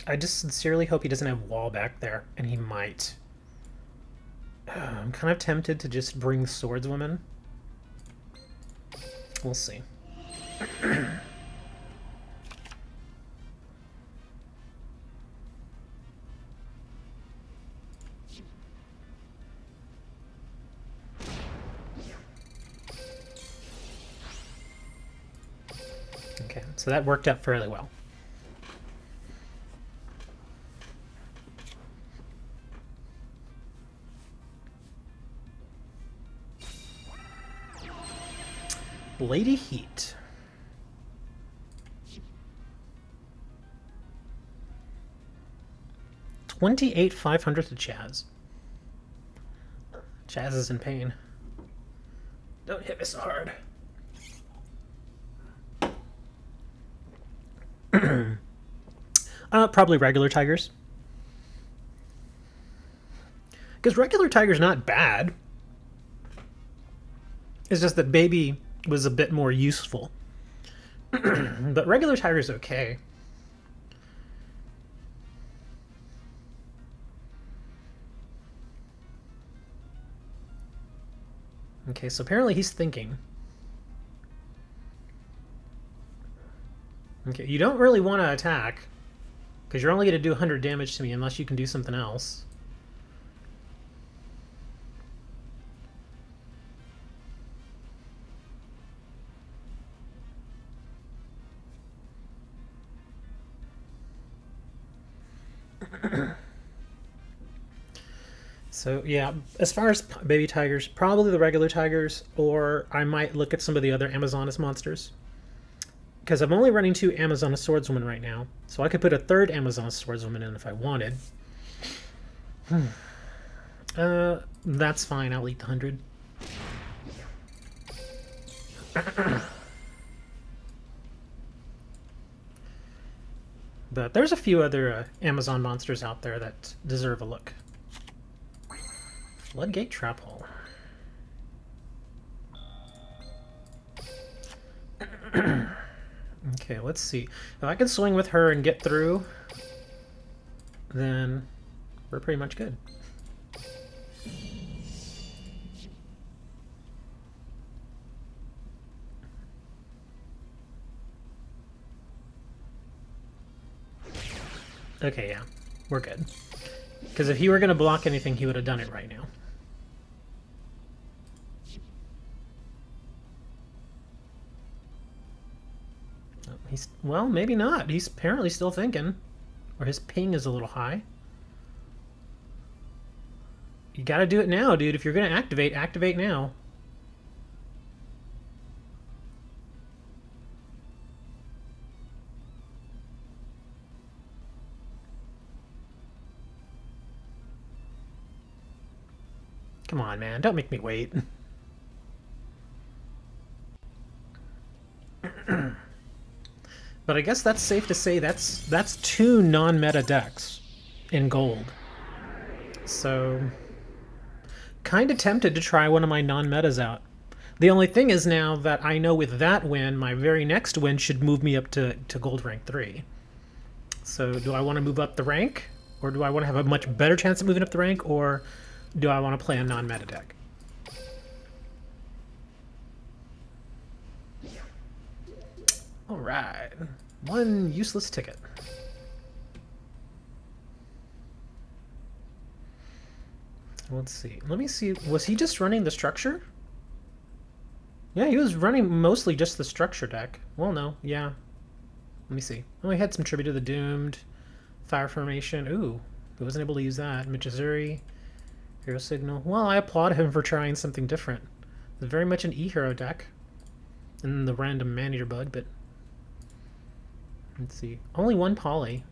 I just sincerely hope he doesn't have wall back there, and he might. I'm kind of tempted to just bring Swordswoman. We'll see. Okay, so that worked out fairly well. Lady Heat. $28,500 to Chaz. Chaz is in pain. Don't hit me so hard. Probably regular tigers. Because regular tiger's not bad. It's just that baby was a bit more useful. But regular tiger's okay. Okay, so apparently he's thinking. Okay, you don't really want to attack, because you're only going to do 100 damage to me unless you can do something else. So yeah, as far as baby tigers, probably the regular tigers, or I might look at some of the other Amazonas monsters. Because I'm only running 2 Amazonas Swordswomen right now, so I could put a 3rd Amazonas Swordswoman in if I wanted. That's fine, I'll eat the 100. But there's a few other Amazon monsters out there that deserve a look. Floodgate Trap Hole. Okay, let's see. If I can swing with her and get through, then we're pretty much good. Okay, yeah. We're good. Because if he were going to block anything, he would have done it right now. Oh, well, maybe not. He's apparently still thinking. Or his ping is a little high. You gotta do it now, dude. If you're gonna activate, activate now. Come on, man. Don't make me wait. But I guess that's safe to say that's 2 non-meta decks in gold. So, kind of tempted to try one of my non-metas out. The only thing is now that I know with that win, my very next win should move me up to gold rank 3. So do I want to move up the rank? Or do I want to have a much better chance of moving up the rank? Or do I want to play a non-meta deck? Alright. 1 useless ticket. Let's see. Let me see. Was he just running the structure? Yeah, he was running mostly just the structure deck. Well, no. Yeah. Let me see. Oh, he had some Tribute to the Doomed. Fire Formation. Ooh. He wasn't able to use that. Michizuri. Hero Signal. Well, I applaud him for trying something different. It's very much an E-Hero deck. And the random Man-Eater Bug, but... Let's see. Only 1 poly.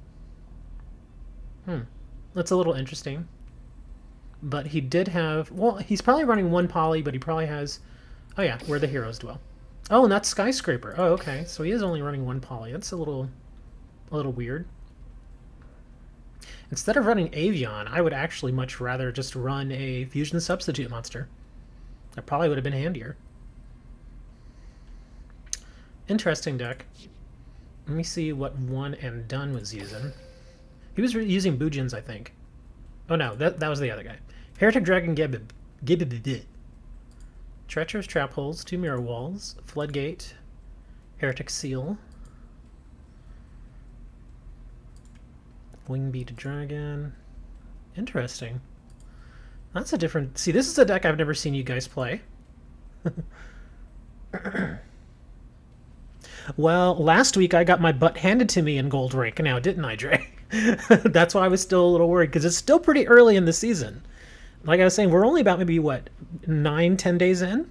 That's a little interesting. But he did have... Well, he's probably running 1 poly, but he probably has... Oh yeah, Where the Heroes Dwell. Oh, and that's Skyscraper. Oh, okay. So he is only running 1 poly. That's a little weird. Instead of running Avion, I would actually much rather just run a Fusion Substitute monster. That probably would have been handier. Interesting deck. Let me see what One and Done was using. He was using Bujins, I think. Oh no, that was the other guy. Heretic Dragon Gibbib. Treacherous Trap Holes, 2 Mirror Walls, Floodgate, Heretic Seal, Wingbeat Dragon. Interesting. That's a different... See, this is a deck I've never seen you guys play. Well, last week I got my butt handed to me in Gold Rank now, didn't I, Dre? That's why I was still a little worried, because it's still pretty early in the season. Like I was saying, we're only about maybe, what, 9-10 days in?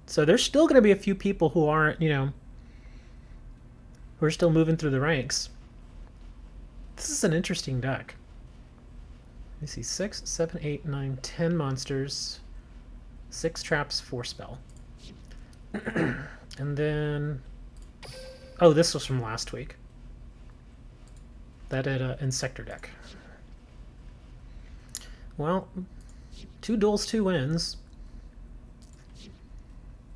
So there's still going to be a few people who aren't, you know, who are still moving through the ranks. This is an interesting deck. Let me see, 6, 7, 8, 9, 10 monsters, 6 traps, 4 spell. And then... Oh, this was from last week. That had an Insector deck. Well, 2 duels, 2 wins.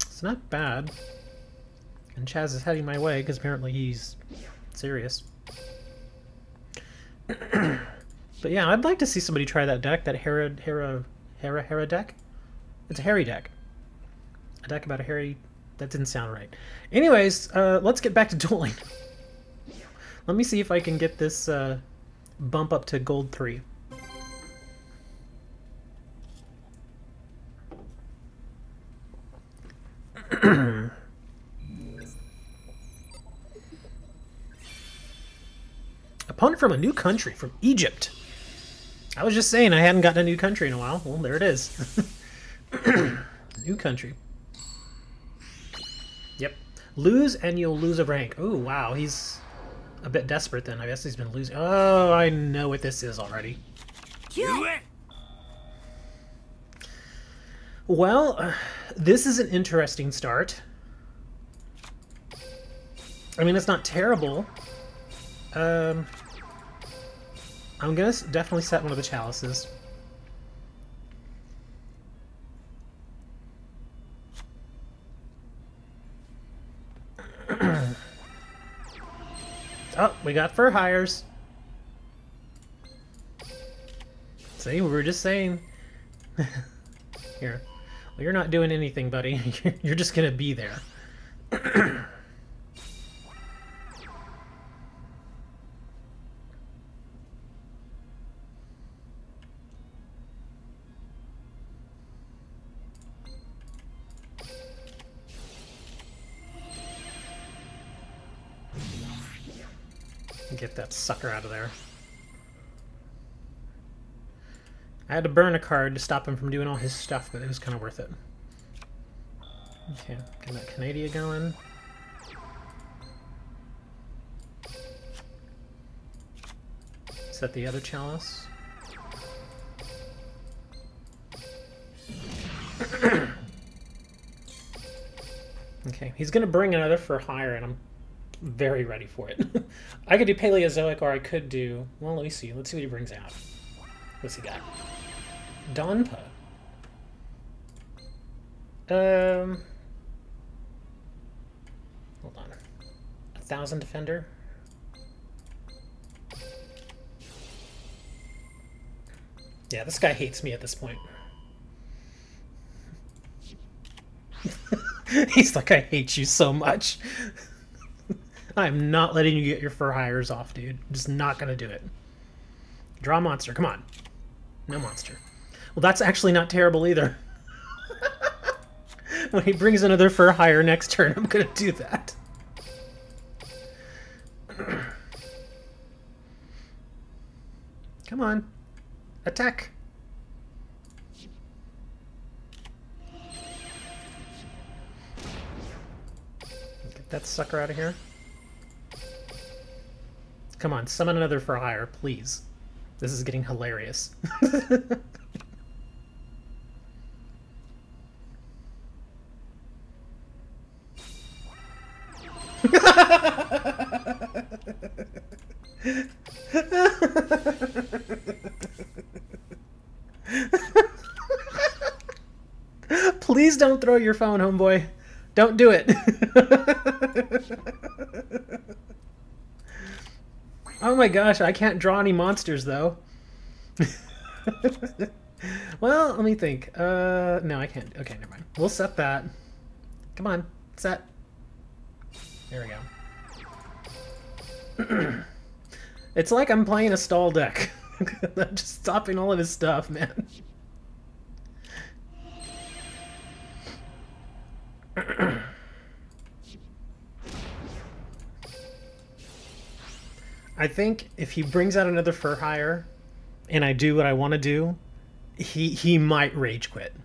It's not bad. And Chaz is heading my way because apparently he's serious. But yeah, I'd like to see somebody try that deck, that Hera deck. It's a hairy deck. A deck about a hairy... That didn't sound right. Anyways, let's get back to dueling. Let me see if I can get this bump up to gold 3. Opponent from a new country, from Egypt. I was just saying I hadn't gotten a new country in a while. Well, there it is. New country. Yep. Lose and you'll lose a rank. Oh, wow. He's a bit desperate then. I guess he's been losing. Oh, I know what this is already. Well, this is an interesting start. I mean, it's not terrible. I'm gonna definitely set one of the chalices. Oh, we got fur hires. See, we were just saying. Here. Well, you're not doing anything, buddy. You're just gonna be there. Get that sucker out of there. I had to burn a card to stop him from doing all his stuff, but it was kind of worth it. Okay, get that Canada going. Set the other chalice. Okay, he's gonna bring another for hire, and I'm very ready for it. I could do Paleozoic, or I could do... Well, let me see. Let's see what he brings out. What's he got? Donpa. Hold on. 1,000 defender. Yeah, this guy hates me at this point. He's like, I hate you so much. I'm not letting you get your fur hires off, dude. I'm just not gonna do it. Draw a monster, come on. No monster. Well, that's actually not terrible either. When he brings another fur hire next turn, I'm gonna do that. Come on. Attack. Get that sucker out of here. Come on, summon another for hire, please. This is getting hilarious. Please don't throw your phone, homeboy. Don't do it. Oh my gosh, I can't draw any monsters though. Well, let me think. No, I can't. Okay, never mind. We'll set that. Come on, set. There we go. It's like I'm playing a stall deck. I'm just stopping all of his stuff, man. I think if he brings out another fur hire and I do what I want to do, he might rage quit.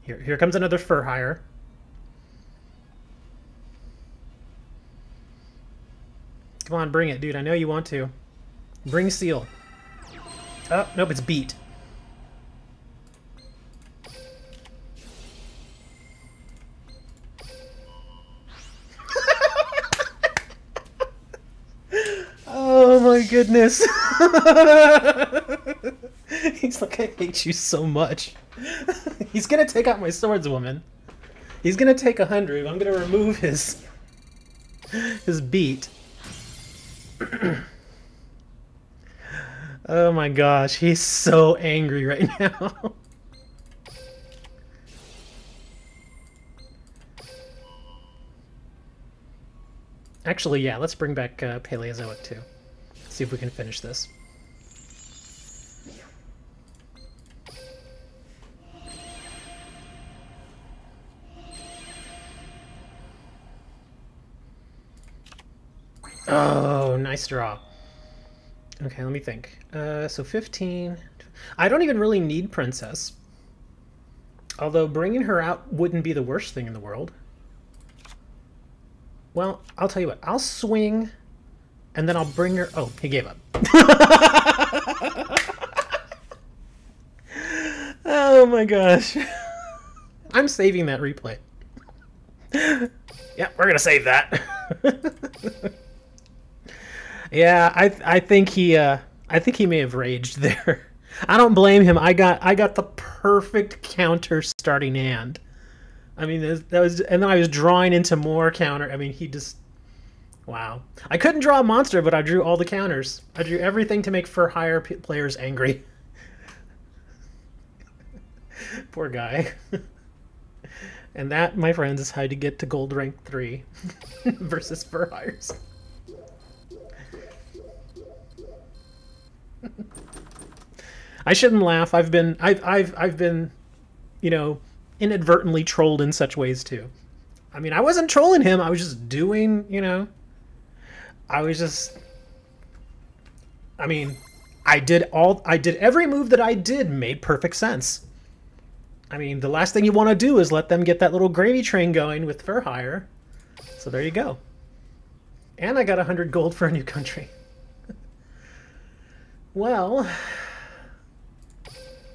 Here comes another fur hire. Come on, bring it, dude. I know you want to. Bring seal. Oh, nope, it's beat. Oh my goodness. He's like, I hate you so much. He's gonna take out my swordswoman. He's gonna take 100. I'm gonna remove his beat. Oh my gosh, he's so angry right now. Actually, yeah, let's bring back Paleozoic too. See if we can finish this. Oh, nice draw. Okay, let me think. So 15. I don't even really need Princess. Although bringing her out wouldn't be the worst thing in the world. Well, I'll tell you what. I'll swing, and then I'll bring her... Oh, he gave up. Oh my gosh. I'm saving that replay. Yeah, we're gonna save that. Yeah, I think he may have raged there. I don't blame him. I got the perfect counter starting hand. I mean, that was, and then I was drawing into more counter. I mean, he just, wow. I couldn't draw a monster, but I drew all the counters. I drew everything to make for higher players angry. Poor guy. And that, my friends, is how to get to gold rank 3 versus fur hires. I shouldn't laugh. I've been, you know, inadvertently trolled in such ways too. I mean, I wasn't trolling him. I was just doing, you know, I was just, I mean, I did every move that I did made perfect sense. I mean, the last thing you want to do is let them get that little gravy train going with fur hire. So there you go. And I got 100 gold for a new country. Well,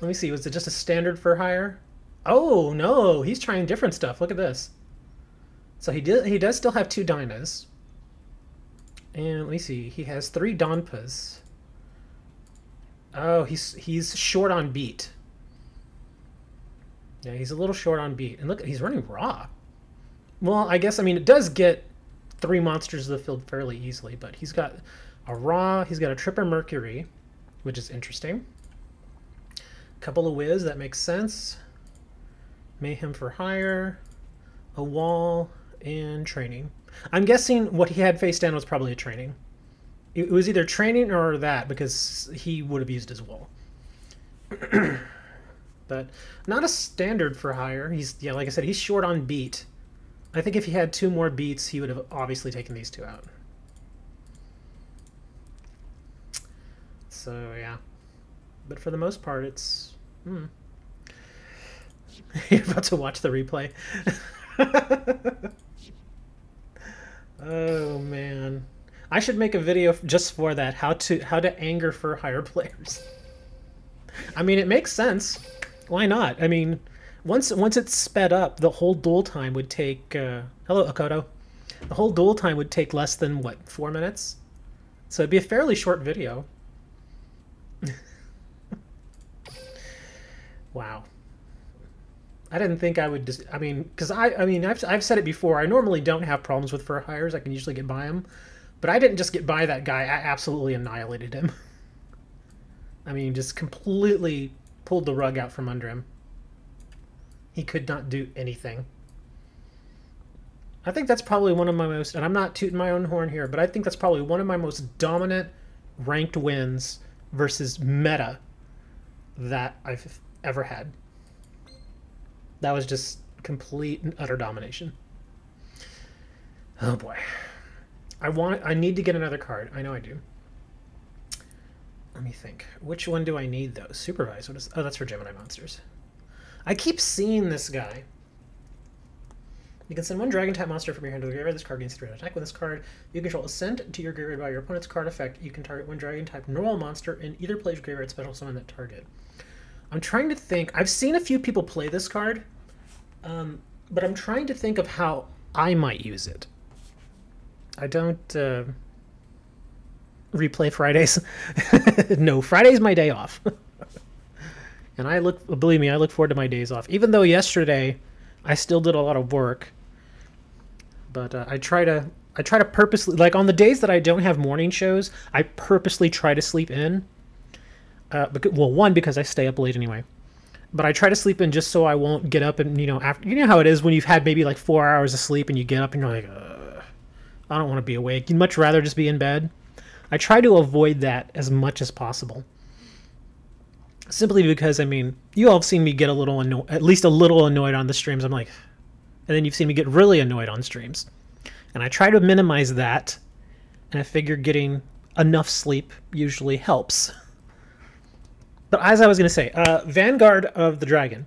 let me see. Was it just a standard fur hire? Oh no, he's trying different stuff. Look at this. So he does still have 2 Dynas. And let me see. He has 3 Donpas. Oh, he's short on beat. Yeah, he's a little short on beat. And look, he's running raw. Well, I guess, I mean, it does get 3 monsters to the field fairly easily, but he's got a raw, he's got a Tripper Mercury, which is interesting. A couple of Wiz, that makes sense. Mayhem for hire, a wall, and training. I'm guessing what he had face down was probably a training. It was either training or that, because he would have used his wall. But not a standard for hire. He's, yeah, like I said, he's short on beat. I think if he had 2 more beats, he would have obviously taken these 2 out. So, yeah. But for the most part, it's... You're about to watch the replay. Oh, man. I should make a video just for that, how to anger for hire players. I mean, it makes sense. Why not? I mean, once it's sped up, the whole duel time would take... hello, Akoto. The whole duel time would take less than, what, 4 minutes? So it'd be a fairly short video. Wow. I didn't think I would just... I mean, because I've said it before. I normally don't have problems with fur hires. I can usually get by them. But I didn't just get by that guy. I absolutely annihilated him. I mean, just completely pulled the rug out from under him. He could not do anything. I think that's probably one of my most... And I'm not tooting my own horn here, but I think that's probably one of my most dominant ranked wins versus meta that I've ever had. That was just complete and utter domination. Oh boy. I need to get another card. I know I do. Let me think. Which one do I need though? Supervise. What is... Oh, that's for Gemini monsters. I keep seeing this guy. You can send 1 Dragon-type monster from your hand to the graveyard. This card gains 3 attack. With this card, you control is sent to your graveyard by your opponent's card effect. You can target 1 Dragon-type normal monster in either player's graveyard special summon that target. I'm trying to think. I've seen a few people play this card, but I'm trying to think of how I might use it. I don't replay Fridays. No, Friday's my day off. And believe me, I look forward to my days off. Even though yesterday I still did a lot of work, but I try to purposely, like on the days that I don't have morning shows, I purposely try to sleep in. Well, one, because I stay up late anyway, but I try to sleep in just so I won't get up and, after, you know how it is when you've had maybe like 4 hours of sleep and you get up and you're like, I don't want to be awake. You'd much rather just be in bed. I try to avoid that as much as possible. Simply because, I mean, you all have seen me get a little annoyed, at least a little annoyed on the streams. I'm like, and then you've seen me get really annoyed on streams. And I try to minimize that, and I figure getting enough sleep usually helps. But as I was going to say, Vanguard of the Dragon.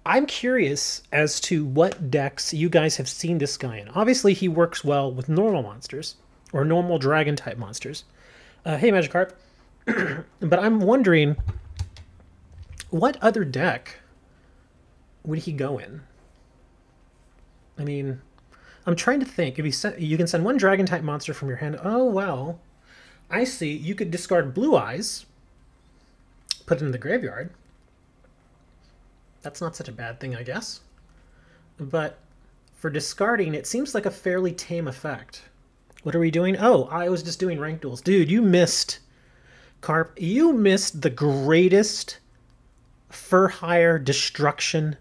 I'm curious as to what decks you guys have seen this guy in. Obviously, he works well with normal monsters, or normal dragon-type monsters. Hey, Magikarp. But I'm wondering, what other deck would he go in? I mean, I'm trying to think. If you can send 1 dragon-type monster from your hand. Oh, well. I see. You could discard Blue Eyes, put it in the graveyard. That's not such a bad thing, I guess. But for discarding, it seems like a fairly tame effect. What are we doing? Oh, I was just doing rank duels. Dude, you missed, Carp. You missed the greatest fur hire destruction.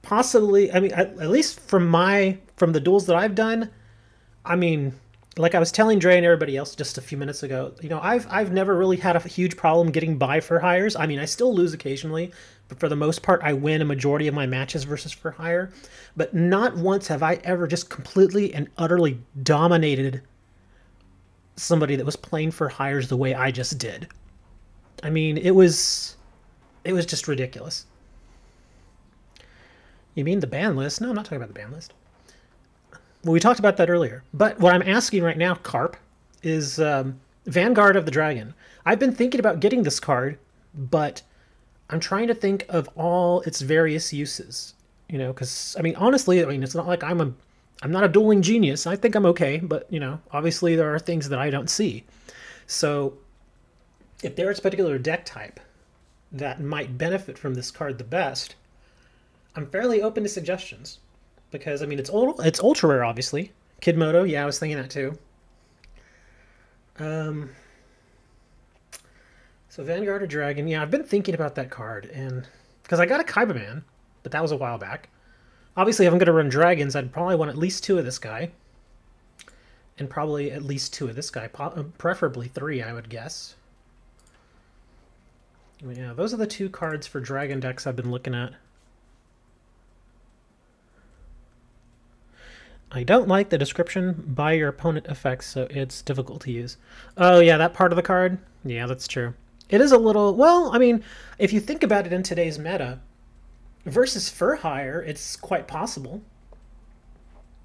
Possibly, I mean, at least from the duels that I've done, I mean, like I was telling Dre and everybody else just a few minutes ago, you know, I've never really had a huge problem getting by for hires. I mean, I still lose occasionally, but for the most part, I win a majority of my matches versus for hire. But not once have I ever just completely and utterly dominated somebody that was playing for hires the way I just did. I mean, it was just ridiculous. You mean the ban list? No, I'm not talking about the ban list. Well, we talked about that earlier. But what I'm asking right now, Carp, is Vanguard of the Dragon. I've been thinking about getting this card, but I'm trying to think of all its various uses. You know, because, I mean, honestly, I mean, it's not like I'm not a dueling genius. I think I'm okay, but, you know, obviously there are things that I don't see. So if there's a particular deck type that might benefit from this card the best, I'm fairly open to suggestions. Because, I mean, it's ultra rare, obviously. Kid Moto, yeah, I was thinking that too. So Vanguard of Dragon, yeah, I've been thinking about that card, and because I got a Kaiba Man, but that was a while back. Obviously, if I'm going to run dragons, I'd probably want at least 2 of this guy. And probably at least 2 of this guy, preferably 3, I would guess. Yeah, those are the 2 cards for dragon decks I've been looking at. I don't like the description by your opponent effects, so it's difficult to use. Oh yeah, that part of the card? Yeah, that's true. It is a little, well, I mean, if you think about it in today's meta, versus for hire, it's quite possible.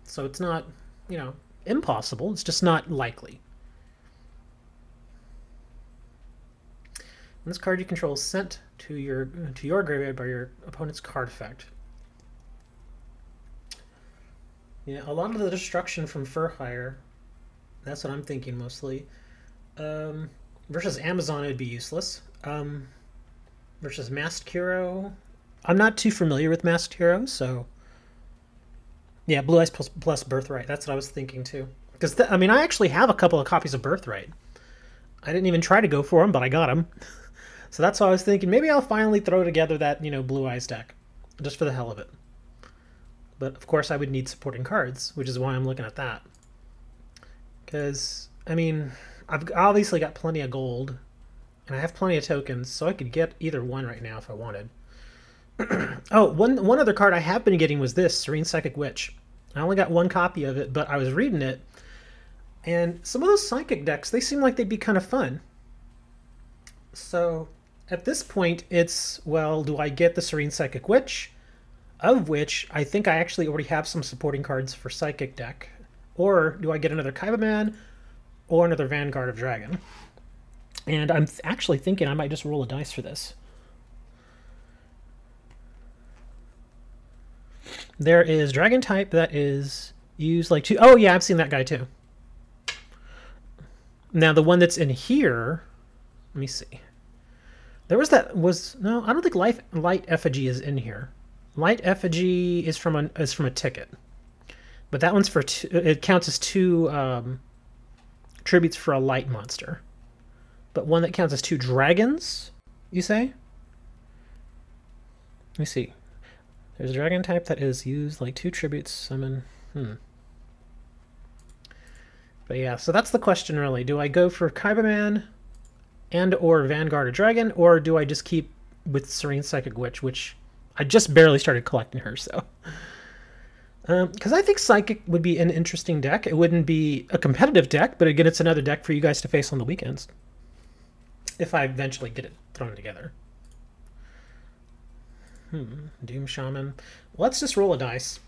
So it's not, you know, impossible, it's just not likely. When this card you control is sent to your graveyard by your opponent's card effect. Yeah, a lot of the destruction from Fur Hire, that's what I'm thinking mostly. Versus Amazon, it would be useless. Versus Masked Hero, I'm not too familiar with Masked Hero, so... Yeah, Blue Eyes plus Birthright, that's what I was thinking too. Because, I mean, I actually have a couple of copies of Birthright. I didn't even try to go for them, but I got them. So that's why I was thinking, maybe I'll finally throw together that, you know, Blue Eyes deck. Just for the hell of it. But, of course, I would need supporting cards, which is why I'm looking at that. Because, I mean, I've obviously got plenty of gold, and I have plenty of tokens, so I could get either one right now if I wanted. Oh, one other card I have been getting was this, Serene Psychic Witch. I only got 1 copy of it, but I was reading it, and some of those Psychic decks, they seem like they'd be kind of fun. So, at this point, it's, well, do I get the Serene Psychic Witch? Of which I think I actually already have some supporting cards for Psychic deck. Or do I get another Kaiba Man or another Vanguard of Dragon? And I'm actually thinking I might just roll a dice for this. There is Dragon type that is used like 2... Oh yeah, I've seen that guy too. Now the one that's in here... Let me see. There was that... No, I don't think Light Effigy is in here. Light Effigy is from a ticket, but that one's for it counts as 2 tributes for a light monster. But one that counts as 2 dragons, you say? Let me see. There's a dragon type that is used like 2 tributes summon. But yeah, so that's the question really. Do I go for Kaiba Man and or Vanguard or Dragon, or do I just keep with Serene Psychic Witch, which I just barely started collecting her, so. Because I think Psychic would be an interesting deck. It wouldn't be a competitive deck, but again, it's another deck for you guys to face on the weekends. If I eventually get it thrown together. Doom Shaman. Let's just roll a dice.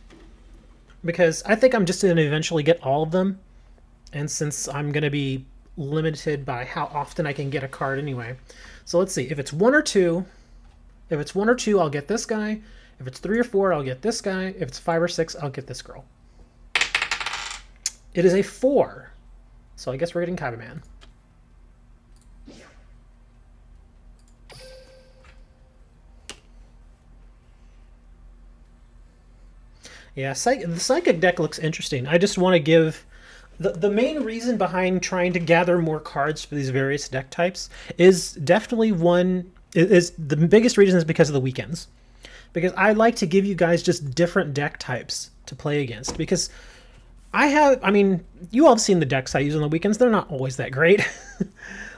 Because I think I'm just going to eventually get all of them. And since I'm going to be limited by how often I can get a card anyway. So let's see. If it's 1 or 2... If it's 1 or 2, I'll get this guy. If it's 3 or 4, I'll get this guy. If it's 5 or 6, I'll get this girl. It is a 4. So I guess we're getting Kaiba Man. Yeah, the Psychic deck looks interesting. I just want to give... The main reason behind trying to gather more cards for these various deck types is definitely one... the biggest reason is because of the weekends. Because I like to give you guys just different deck types to play against. Because I mean, you all have seen the decks I use on the weekends. They're not always that great.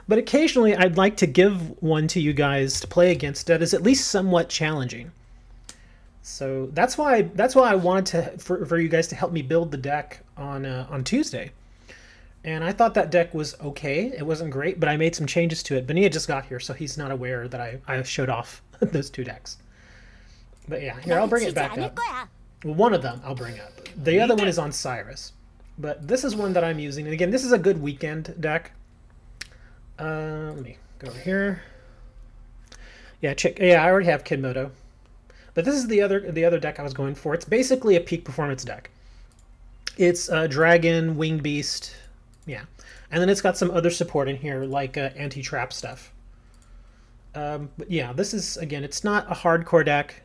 But occasionally I'd like to give one to you guys to play against that is at least somewhat challenging. So that's why I wanted to for you guys to help me build the deck on Tuesday. And I thought that deck was okay. It wasn't great, but I made some changes to it. Benia just got here, so he's not aware that I showed off those two decks. But yeah, here, I'll bring it back up. Well, one of them I'll bring up. The other one is on Cyrus. But this is one that I'm using. And again, this is a good weekend deck. Let me go over here. Yeah, I already have Kidmodo. But this is the other deck I was going for. It's basically a peak performance deck. It's Dragon, Winged Beast, yeah. And then it's got some other support in here, like anti-trap stuff. But yeah, this is, again, it's not a hardcore deck.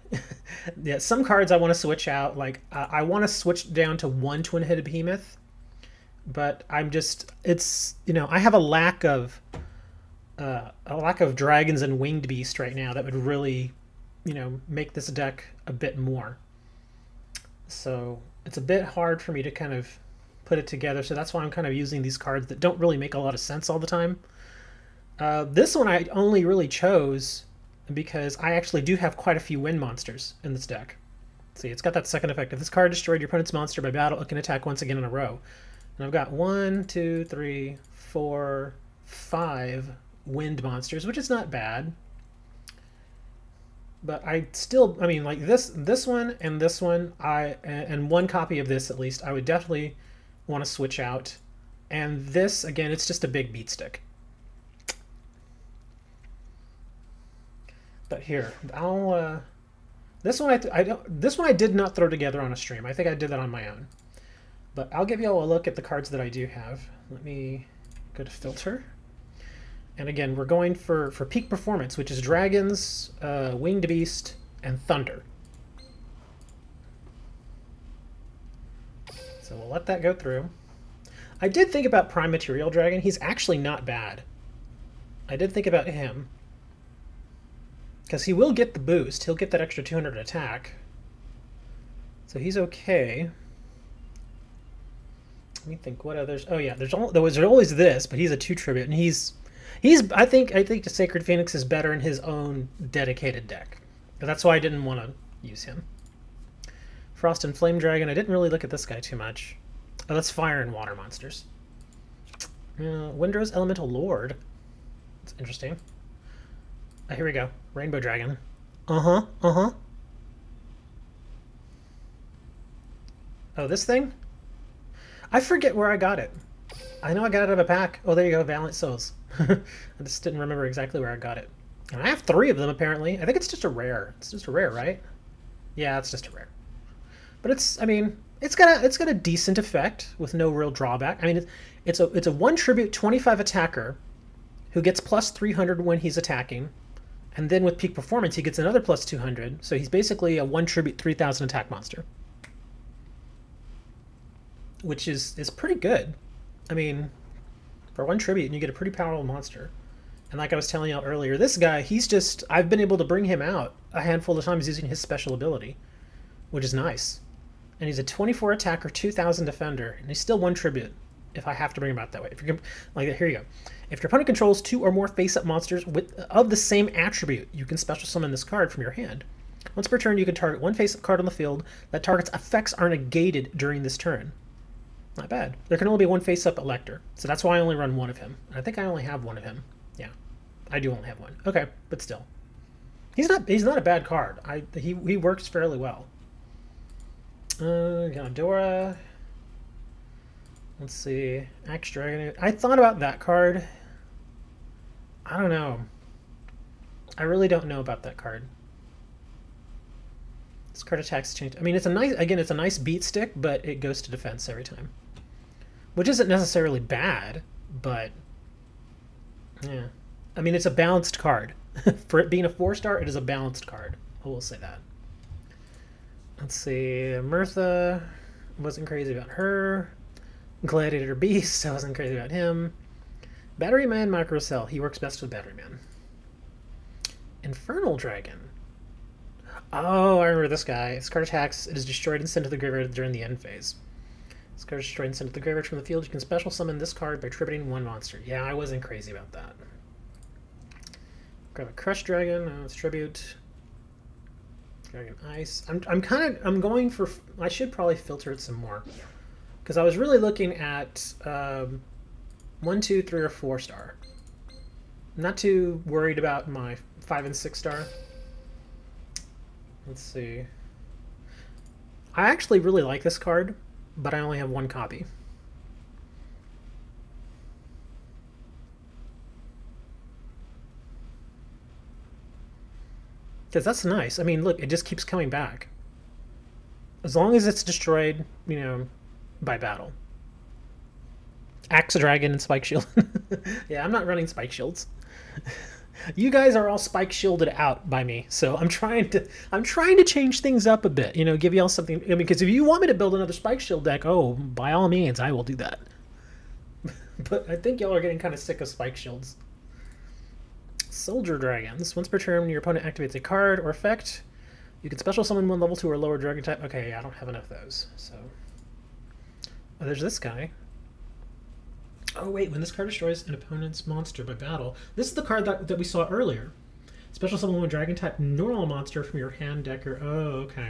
Yeah, some cards I want to switch out. Like, I want to switch down to one twin-headed behemoth. But I'm just, it's, I have a lack of dragons and winged beast right now that would really, make this deck a bit more. So it's a bit hard for me to kind of put it together. So that's why I'm kind of using these cards that don't really make a lot of sense all the time. This one I only really chose because I actually do have quite a few wind monsters in this deck. See, it's got that second effect. If this card destroyed your opponent's monster by battle, it can attack once again in a row. And I've got 1, 2, 3, 4, 5 wind monsters, which is not bad. But I mean, like this one and this one, and one copy of this at least, I would definitely want to switch out. And this, again, it's just a big beat stick. But here, this one I did not throw together on a stream. I think I did that on my own. But I'll give you all a look at the cards that I do have. Let me go to filter. And again, we're going for peak performance, which is dragons, winged beast, and thunder. So we'll let that go through. I did think about Prime Material Dragon. He's actually not bad. I did think about him. Because he will get the boost. He'll get that extra 200 attack. So he's okay. Let me think, what others? Oh yeah, there's always this, but he's a 2 tribute, and he's I think the Sacred Phoenix is better in his own dedicated deck. That's why I didn't want to use him. Frost and Flame Dragon, I didn't really look at this guy too much. Oh, that's fire and water monsters. Windrose Elemental Lord. That's interesting. Oh, here we go. Rainbow Dragon. Oh, this thing? I forget where I got it. I know I got it out of a pack. Oh, there you go, Valiant Souls. I just didn't remember exactly where I got it. And I have 3 of them, apparently. I think it's just a rare. It's just a rare, right? Yeah, it's just a rare. But it's, I mean, it's got a decent effect with no real drawback. I mean, it's a 1 tribute, 25 attacker who gets plus 300 when he's attacking. And then with peak performance, he gets another plus 200. So he's basically a 1 tribute, 3000 attack monster. Which is pretty good. I mean, for 1 tribute, and you get a pretty powerful monster. And like I was telling you earlier, this guy, I've been able to bring him out a handful of times using his special ability, which is nice. And he's a 24 attacker, 2000 defender, and he's still 1 tribute if I have to bring him out that way. If you're, like, here you go. If your opponent controls 2 or more face-up monsters of the same attribute, you can special summon this card from your hand. Once per turn, you can target 1 face-up card on the field. That target's effects are negated during this turn. Not bad. There can only be 1 face-up elector, so that's why I only run 1 of him. I think I only have 1 of him. Yeah, I do only have 1. Okay, but still, he's not a bad card. He works fairly well. Ganondorf. Let's see, Axe Dragon. I thought about that card. I don't know. I really don't know about that card. This card attacks change. I mean, it's a nice beat stick, but it goes to defense every time. Which isn't necessarily bad, but yeah. I mean, it's a balanced card. For it being a 4-star, it is a balanced card. I will say that. Let's see, Mirtha, wasn't crazy about her. Gladiator Beast, I wasn't crazy about him. Battery Man Microcell, he works best with Battery Man. Infernal Dragon. Oh, I remember this guy. This card attacks, it is destroyed and sent to the graveyard during the end phase. This card is destroyed and sent to the graveyard from the field. You can special summon this card by tributing one monster. Yeah, I wasn't crazy about that. Grab a Crush Dragon. Let's tribute. Dragon Ice. I'm going for. I should probably filter it some more, because I was really looking at 1, 2, 3, or 4 star. I'm not too worried about my 5 and 6 star. Let's see. I actually really like this card, but I only have 1 copy. Because that's nice. I mean, look, it just keeps coming back. As long as it's destroyed, you know, by battle. Axe Dragon and Spike Shield. Yeah, I'm not running Spike Shields. You guys are all Spike Shielded out by me, so I'm trying to change things up a bit. You know, give y'all something. I mean, because if you want me to build another Spike Shield deck, oh, by all means, I will do that. But I think y'all are getting kind of sick of Spike Shields. Soldier Dragons. Once per turn, when your opponent activates a card or effect, you can special summon 1 level 2 or lower dragon type. Okay, yeah, I don't have enough of those. So, oh, there's this guy. Oh wait, when this card destroys an opponent's monster by battle, this is the card that we saw earlier. Special summon 1 dragon type normal monster from your hand decker. Oh, okay.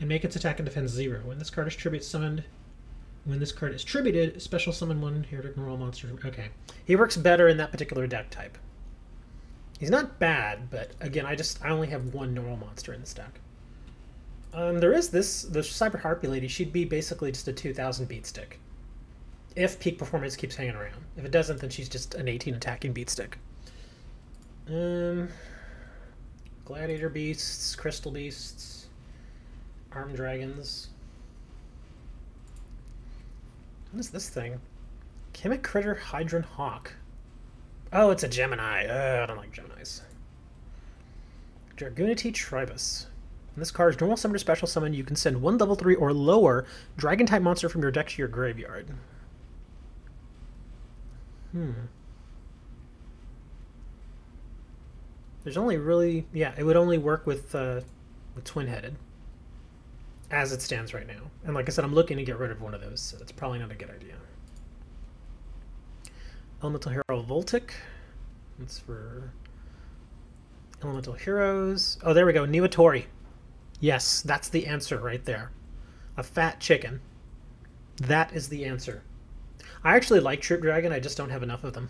And make its attack and defense 0. When this card is tributed, special summon 1 heretic normal monster. Okay. He works better in that particular deck type. He's not bad, but again, I only have 1 normal monster in this deck. There is the Cyber Harpy Lady. She'd be basically just a 2000 beat stick. If peak performance keeps hanging around. If it doesn't, then she's just an 18 attacking beat stick. Gladiator Beasts, Crystal Beasts, Armed Dragons. What is this thing? Chemic Critter Hydron Hawk. Oh, it's a Gemini. I don't like Geminis. Dragoonity Tribus. When this card is normal summon or special summon, you can send 1 level 3 or lower dragon type monster from your deck to your graveyard. There's only really, yeah, it would only work with twin-headed as it stands right now. And like I said, I'm looking to get rid of one of those, so it's probably not a good idea. Elemental Hero Voltic. That's for Elemental Heroes. Oh, there we go. Niwatori. Yes, that's the answer right there. A fat chicken. That is the answer. I actually like Troop Dragon, I just don't have enough of them.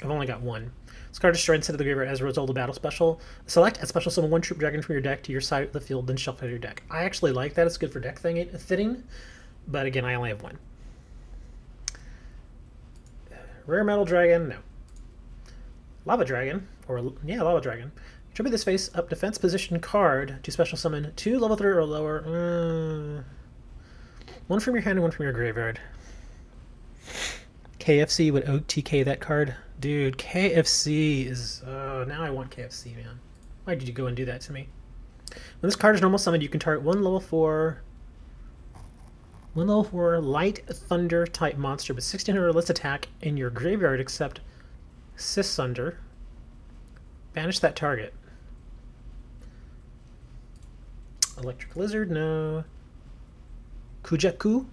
I've only got 1. This card destroyed instead of the graveyard as a result of battle special. Select and special summon 1 Troop Dragon from your deck to your side of the field, then shuffle your deck. I actually like that. It's good for deck fitting, but again, I only have 1. Rare Metal Dragon, no. Lava Dragon, or yeah, Lava Dragon. Tribute this face-up defense position card to special summon 2 level 3 or lower. 1 from your hand and 1 from your graveyard. KFC would OTK that card. Dude, KFC is... now I want KFC, man. Why did you go and do that to me? When this card is normal summoned, you can target 1 level 4... 1 level 4 light thunder type monster with 1600 or less attack in your graveyard except Sisunder. Banish that target. Electric Lizard, no. Kujaku?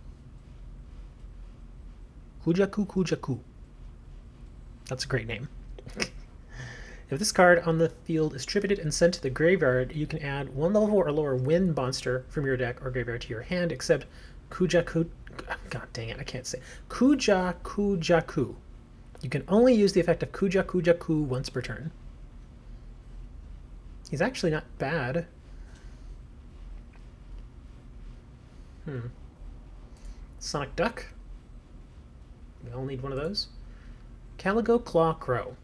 Kujaku. That's a great name. If this card on the field is tributed and sent to the graveyard, you can add 1 level 4 or lower wind monster from your deck or graveyard to your hand, except Kujaku. God dang it, I can't say. Kujaku. You can only use the effect of Kujaku once per turn. He's actually not bad. Sonic Duck. We all need one of those. Calico Claw Crow.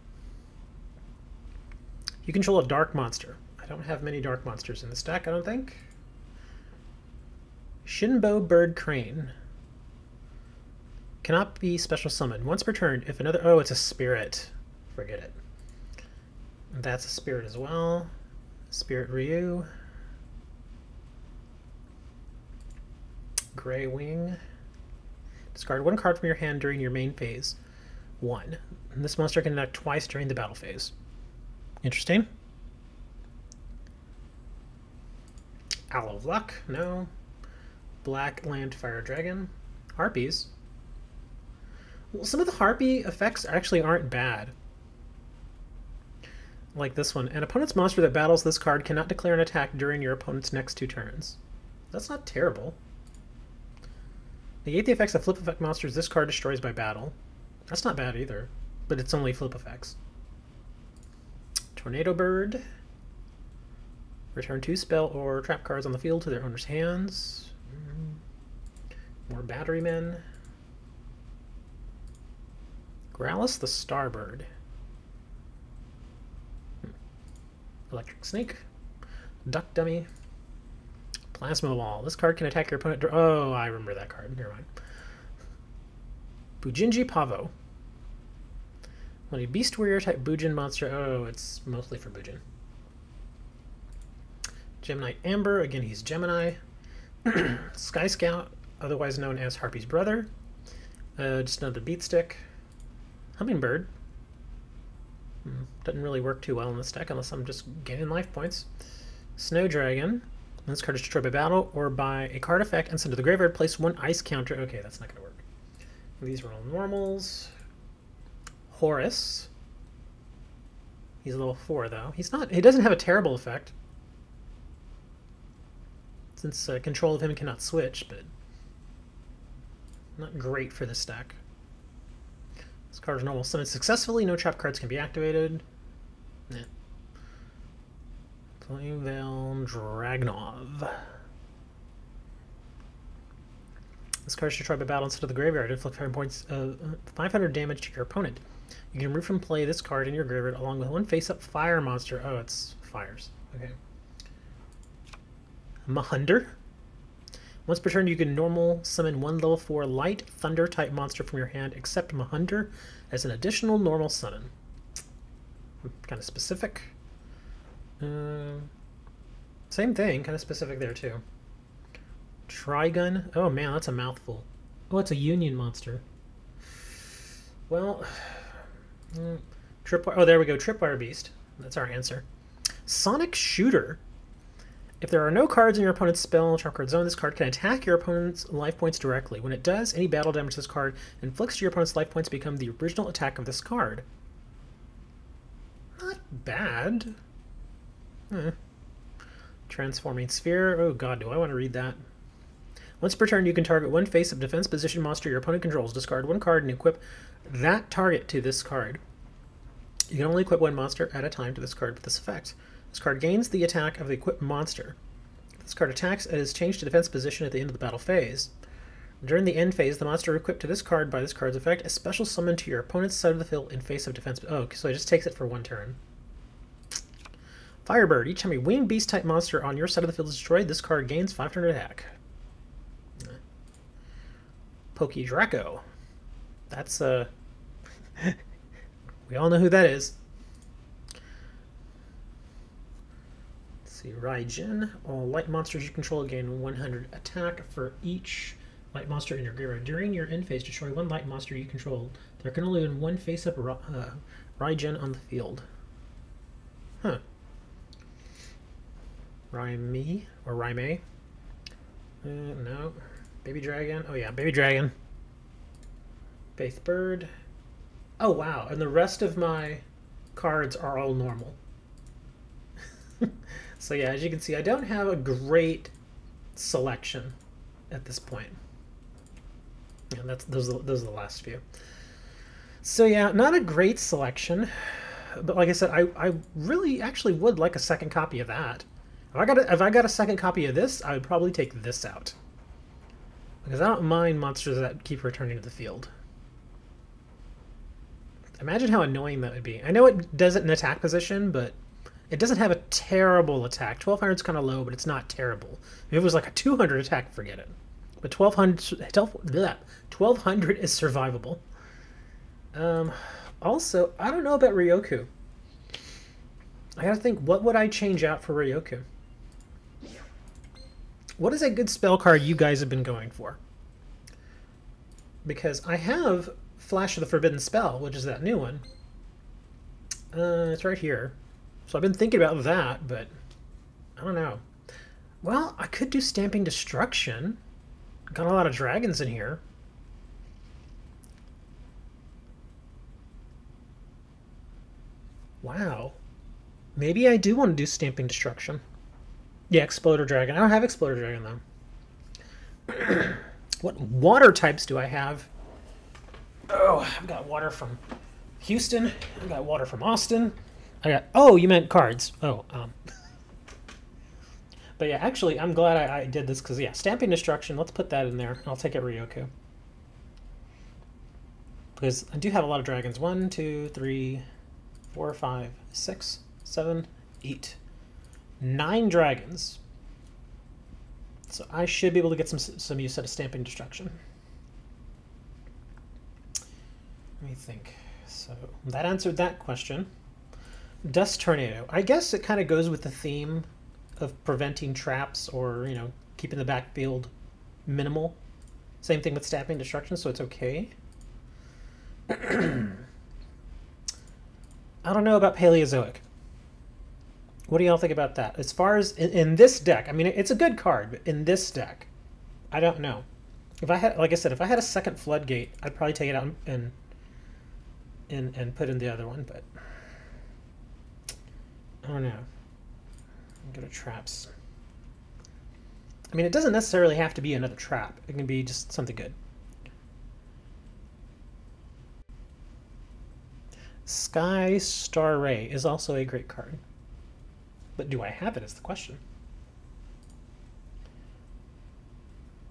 You control a dark monster. I don't have many dark monsters in this deck, I don't think. Shinbo Bird Crane. Cannot be special summoned. Once per turn, if another... Oh, it's a spirit. Forget it. That's a spirit as well. Spirit Ryu. Gray Wing. Discard 1 card from your hand during your main phase. 1. And this monster can attack twice during the battle phase. Interesting. Owl of Luck, no. Black Land Fire Dragon. Harpies. Well, some of the Harpy effects actually aren't bad. Like this one. An opponent's monster that battles this card cannot declare an attack during your opponent's next 2 turns. That's not terrible. Negate the effects of flip effect monsters this card destroys by battle. That's not bad either, but it's only flip effects. Tornado Bird. Return 2 spell or trap cards on the field to their owner's hands. More Batterymen. Growlithe the Starbird. Electric Snake. Duck Dummy. Plasma Wall. This card can attack your opponent. Oh, I remember that card. Never mind. Bujinji Pavo. When a Beast Warrior type Bujin monster. Oh, it's mostly for Bujin. Gemini Amber. Again, he's Gemini. Sky Scout, otherwise known as Harpy's brother. Just another beat stick. Hummingbird. Doesn't really work too well in this deck unless I'm just gaining life points. Snow Dragon. This card is destroyed by battle or by a card effect and sent to the graveyard. Place 1 ice counter. Okay, that's not going to work. These are all normals. Horus. He's a level 4 though. He's not. He doesn't have a terrible effect, since control of him cannot switch, but not great for this deck. This card is normal. Summoned successfully. No trap cards can be activated. Yeah. Flameveil Dragnov. This card is destroyed by battle instead of the graveyard. Inflict 500 damage to your opponent. You can remove from play this card in your graveyard along with 1 face-up fire monster. Oh, it's fires. Okay. Mahunder. Once per turn, you can normal summon 1 level 4 light thunder type monster from your hand, except Mahunder, as an additional normal summon. Kind of specific. Same thing, kind of specific there too. Trigun. Oh man, that's a mouthful. Oh, it's a union monster. Well, Tripwire. Oh, there we go. Tripwire Beast. That's our answer. Sonic Shooter. If there are no cards in your opponent's spell or trap card zone, this card can attack your opponent's life points directly. When it does, any battle damage this card inflicts to your opponent's life points become the original attack of this card. Not bad. Transforming Sphere. Oh god, do I want to read that? Once per turn, you can target 1 face-up defense position monster your opponent controls. Discard 1 card and equip that target to this card. You can only equip 1 monster at a time to this card with this effect. This card gains the attack of the equipped monster. If this card attacks, it is changed to defense position at the end of the battle phase. During the end phase, the monster equipped to this card by this card's effect is special summoned to your opponent's side of the field in face of defense. Oh, so it just takes it for 1 turn. Firebird. Each time a winged beast type monster on your side of the field is destroyed, this card gains 500 attack. Pokey Draco. That's we all know who that is. Let's see, Raijin. All light monsters you control gain 100 attack for each light monster in your graveyard. During your end phase, destroy 1 light monster you control. There can only be 1 face-up Raijin on the field. Huh. Raimei or Raimei? No. Baby Dragon. Oh yeah, Baby Dragon. Faith Bird. Oh wow, and the rest of my cards are all normal. So yeah, as you can see, I don't have a great selection at this point. Yeah, those are the last few. So yeah, not a great selection, but like I said, I really actually would like a second copy of that. If I got a second copy of this, I would probably take this out. Because I don't mind monsters that keep returning to the field. Imagine how annoying that would be. I know it does it in attack position, but it doesn't have a terrible attack. 1200 is kind of low, but it's not terrible. If it was like a 200 attack, forget it. But 1200 is survivable. Also, I don't know about Ryoku. I gotta think, what would I change out for Ryoku? What is a good spell card you guys have been going for? Because I have Flash of the Forbidden Spell, which is that new one. It's right here. So I've been thinking about that, but I don't know. Well, I could do Stamping Destruction. Got a lot of dragons in here. Wow. Maybe I do want to do Stamping Destruction. Yeah, Exploder Dragon. I don't have Exploder Dragon, though. What water types do I have? Oh, I've got water from Houston. I've got water from Austin. I got... Oh, you meant cards. Oh, But yeah, actually, I'm glad I did this because, yeah, Stamping Destruction, let's put that in there. I'll take it Ryoko. Because I do have a lot of dragons. 1, 2, 3, 4, 5, 6, 7, 8. 9 dragons. So I should be able to get some use out of Stamping Destruction. Let me think. So that answered that question. Dust Tornado. I guess it kind of goes with the theme of preventing traps or, you know, keeping the backfield minimal. Same thing with Stamping Destruction, so it's okay. I don't know about Paleozoic. What do y'all think about that? As far as in this deck, I mean, it's a good card, but in this deck, I don't know. If I had, like I said, if I had a second Floodgate, I'd probably take it out and put in the other one, but I don't know. Go to traps. I mean, it doesn't necessarily have to be another trap. It can be just something good. Sky Star Ray is also a great card. But do I have it is the question.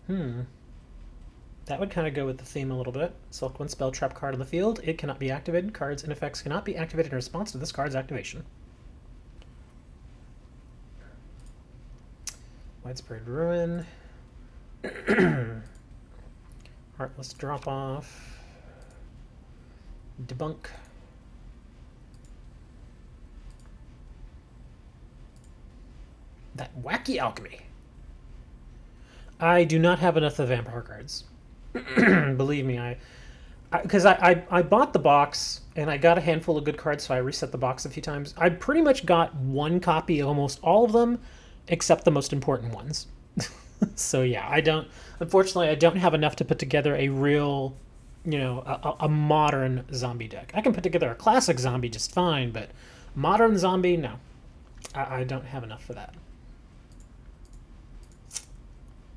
That would kind of go with the theme a little bit. Select one spell trap card on the field. It cannot be activated. Cards and effects cannot be activated in response to this card's activation. Widespread Ruin. Heartless Drop Off. Debunk. That Wacky Alchemy. I do not have enough of Vampire cards. Believe me, because I bought the box and I got a handful of good cards, so I reset the box a few times. I pretty much got one copy of almost all of them, except the most important ones. So yeah, unfortunately, I don't have enough to put together a real, you know, a modern zombie deck. I can put together a classic zombie just fine, but modern zombie, no. I don't have enough for that.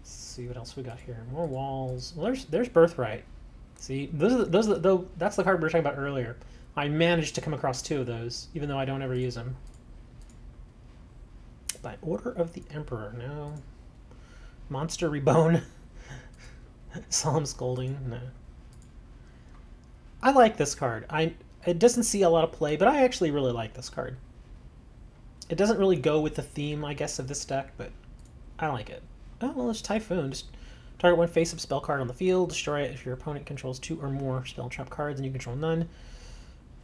See what else we got here. More walls. Well, there's Birthright. See, that's the card we were talking about earlier. I managed to come across 2 of those, even though I don't ever use them. By Order of the Emperor. No. Monster Rebone. Solemn Scolding. No. I like this card. It doesn't see a lot of play, but I actually really like this card. It doesn't really go with the theme, I guess, of this deck, but I like it. Oh, well, it's Typhoon. Just target one face-up spell card on the field. Destroy it if your opponent controls 2 or more spell trap cards and you control none.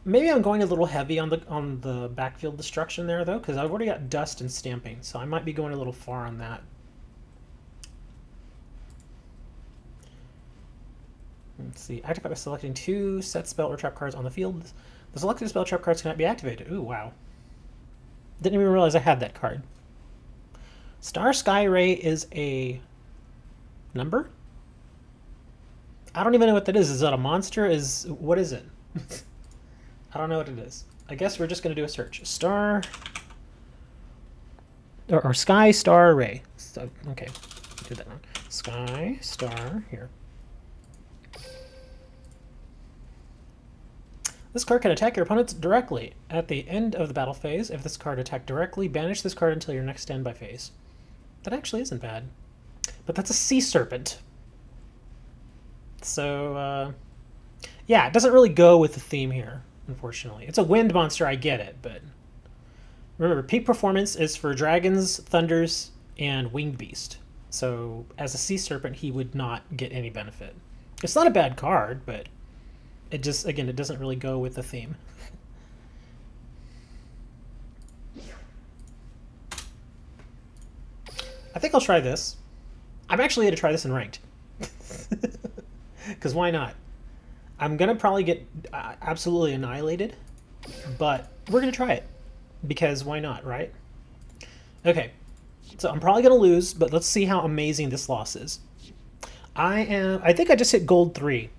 Maybe I'm going a little heavy on the backfield destruction there, though, because I've already got Dust and Stamping, so I might be going a little far on that. Let's see. Activate by selecting 2 set spell or trap cards on the field. The selected spell trap cards cannot be activated. Ooh, wow. Didn't even realize I had that card. Star Sky Ray is a number? I don't even know what that is. Is that a monster? What is it? I don't know what it is. I guess we're just going to do a search. Star... Or Sky Star Ray. So, okay. Do that now. Sky Star... Here. This card can attack your opponents directly. At the end of the battle phase, if this card attacked directly, banish this card until your next standby phase. That actually isn't bad. But that's a Sea Serpent. So, yeah, it doesn't really go with the theme here, unfortunately. It's a wind monster, I get it, but... Remember, peak performance is for dragons, thunders, and winged beast. So, as a Sea Serpent, he would not get any benefit. It's not a bad card, but it just, again, it doesn't really go with the theme. I think I'll try this. I'm actually going to try this in ranked. Because why not? I'm going to probably get absolutely annihilated, but we're going to try it. Because why not, right? Okay, so I'm probably going to lose, but let's see how amazing this loss is. I think I just hit gold 3.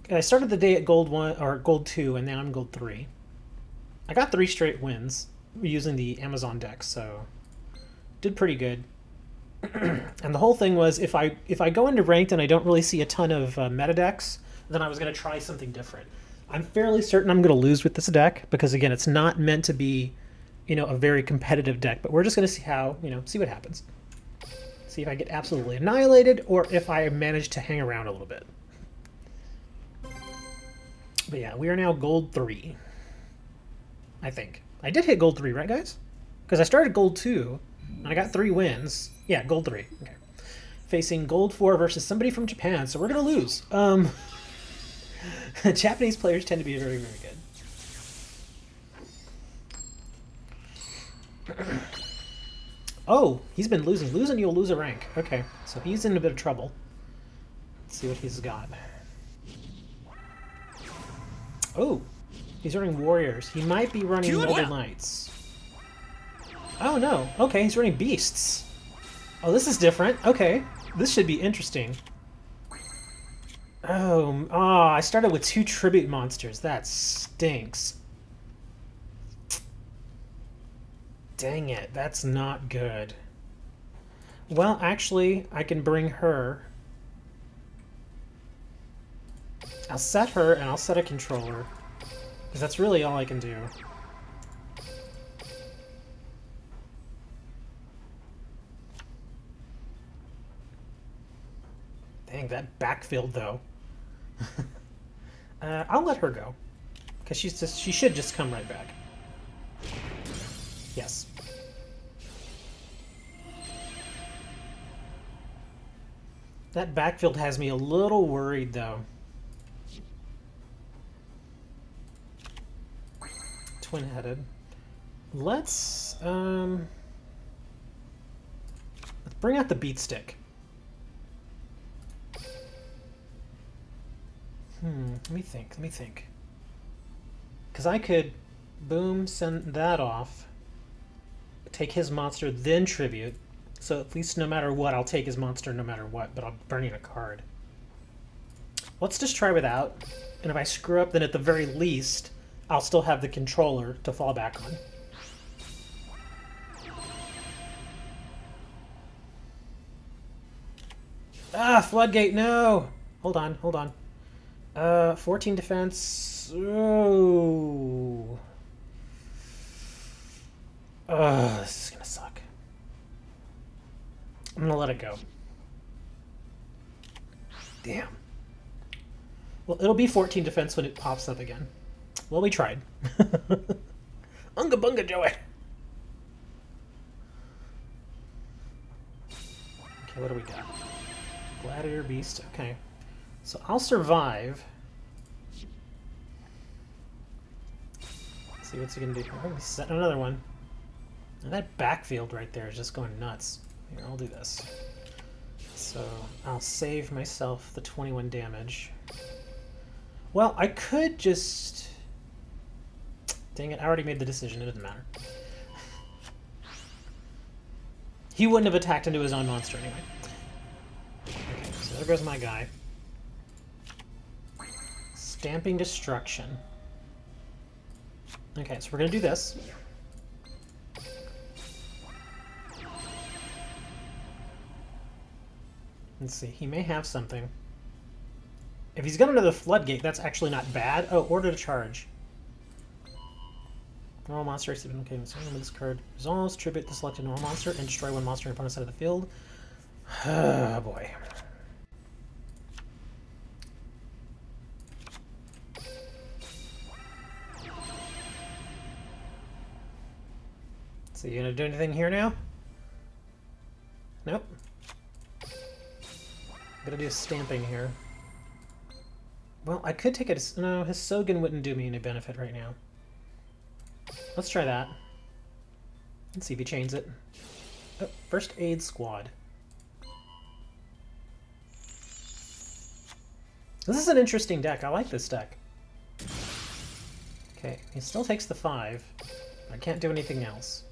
I started the day at gold 1 or gold 2, and now I'm gold 3. I got 3 straight wins using the Amazon deck, so did pretty good. And the whole thing was if I go into ranked and I don't really see a ton of meta decks, then I was going to try something different. I'm fairly certain I'm going to lose with this deck because again, it's not meant to be, a very competitive deck. But we're just going to see how, see what happens. See if I get absolutely annihilated or if I manage to hang around a little bit. But yeah, we are now gold 3. I think I did hit gold 3, right, guys? Because I started gold 2 and I got 3 wins. Yeah, gold 3. Okay. Facing gold 4 versus somebody from Japan, so we're gonna lose. Japanese players tend to be very, very good. Oh, he's been losing. Losing, you'll lose a rank. Okay, so he's in a bit of trouble. Let's see what he's got. Oh, he's running warriors. He might be running noble knights. Oh no. Okay, he's running beasts. Oh, this is different. Okay, this should be interesting. Oh, I started with 2 tribute monsters. That stinks. Dang it, that's not good. Well, actually, I can bring her. I'll set her, and I'll set a controller. Because that's really all I can do. Dang, that backfield, though. I'll let her go. Because she should just come right back. Yes. That backfield has me a little worried, though. Twin-headed. Let's bring out the beat stick. Let me think. Because I could, boom, send that off, take his monster, then tribute. So at least no matter what, I'll take his monster no matter what, but I'll burn in a card. Let's just try without, and if I screw up, then at the very least, I'll still have the controller to fall back on. Ah, Floodgate, no! Hold on. 14 defense. Oh. This is gonna suck. I'm gonna let it go. Damn. Well, it'll be 14 defense when it pops up again. Well, we tried. Unga bunga, Joey! Okay, what do we got? Gladiator Beast, okay. So I'll survive. Let's see what's he gonna do here. Oh, he's setting another one. And that backfield right there is just going nuts. Here, I'll do this. So I'll save myself the 21 damage. Well, I could just... Dang it, I already made the decision, it doesn't matter. He wouldn't have attacked into his own monster anyway. Okay, so there goes my guy. Stamping Destruction. Okay, so we're gonna do this. Let's see, he may have something. If he's got another Floodgate, that's actually not bad. Oh, order to charge. Normal monster, okay, so with this card. Resolves, tribute the selected normal monster, and destroy one monster on your opponent's side of the field. Oh boy. So you gonna do anything here now? Nope. Gotta do stamping here. Well, I could take it. No, his Sogen wouldn't do me any benefit right now. Let's try that. Let's see if he chains it. Oh, first aid squad. This is an interesting deck. I like this deck. Okay, he still takes the 5. I can't do anything else.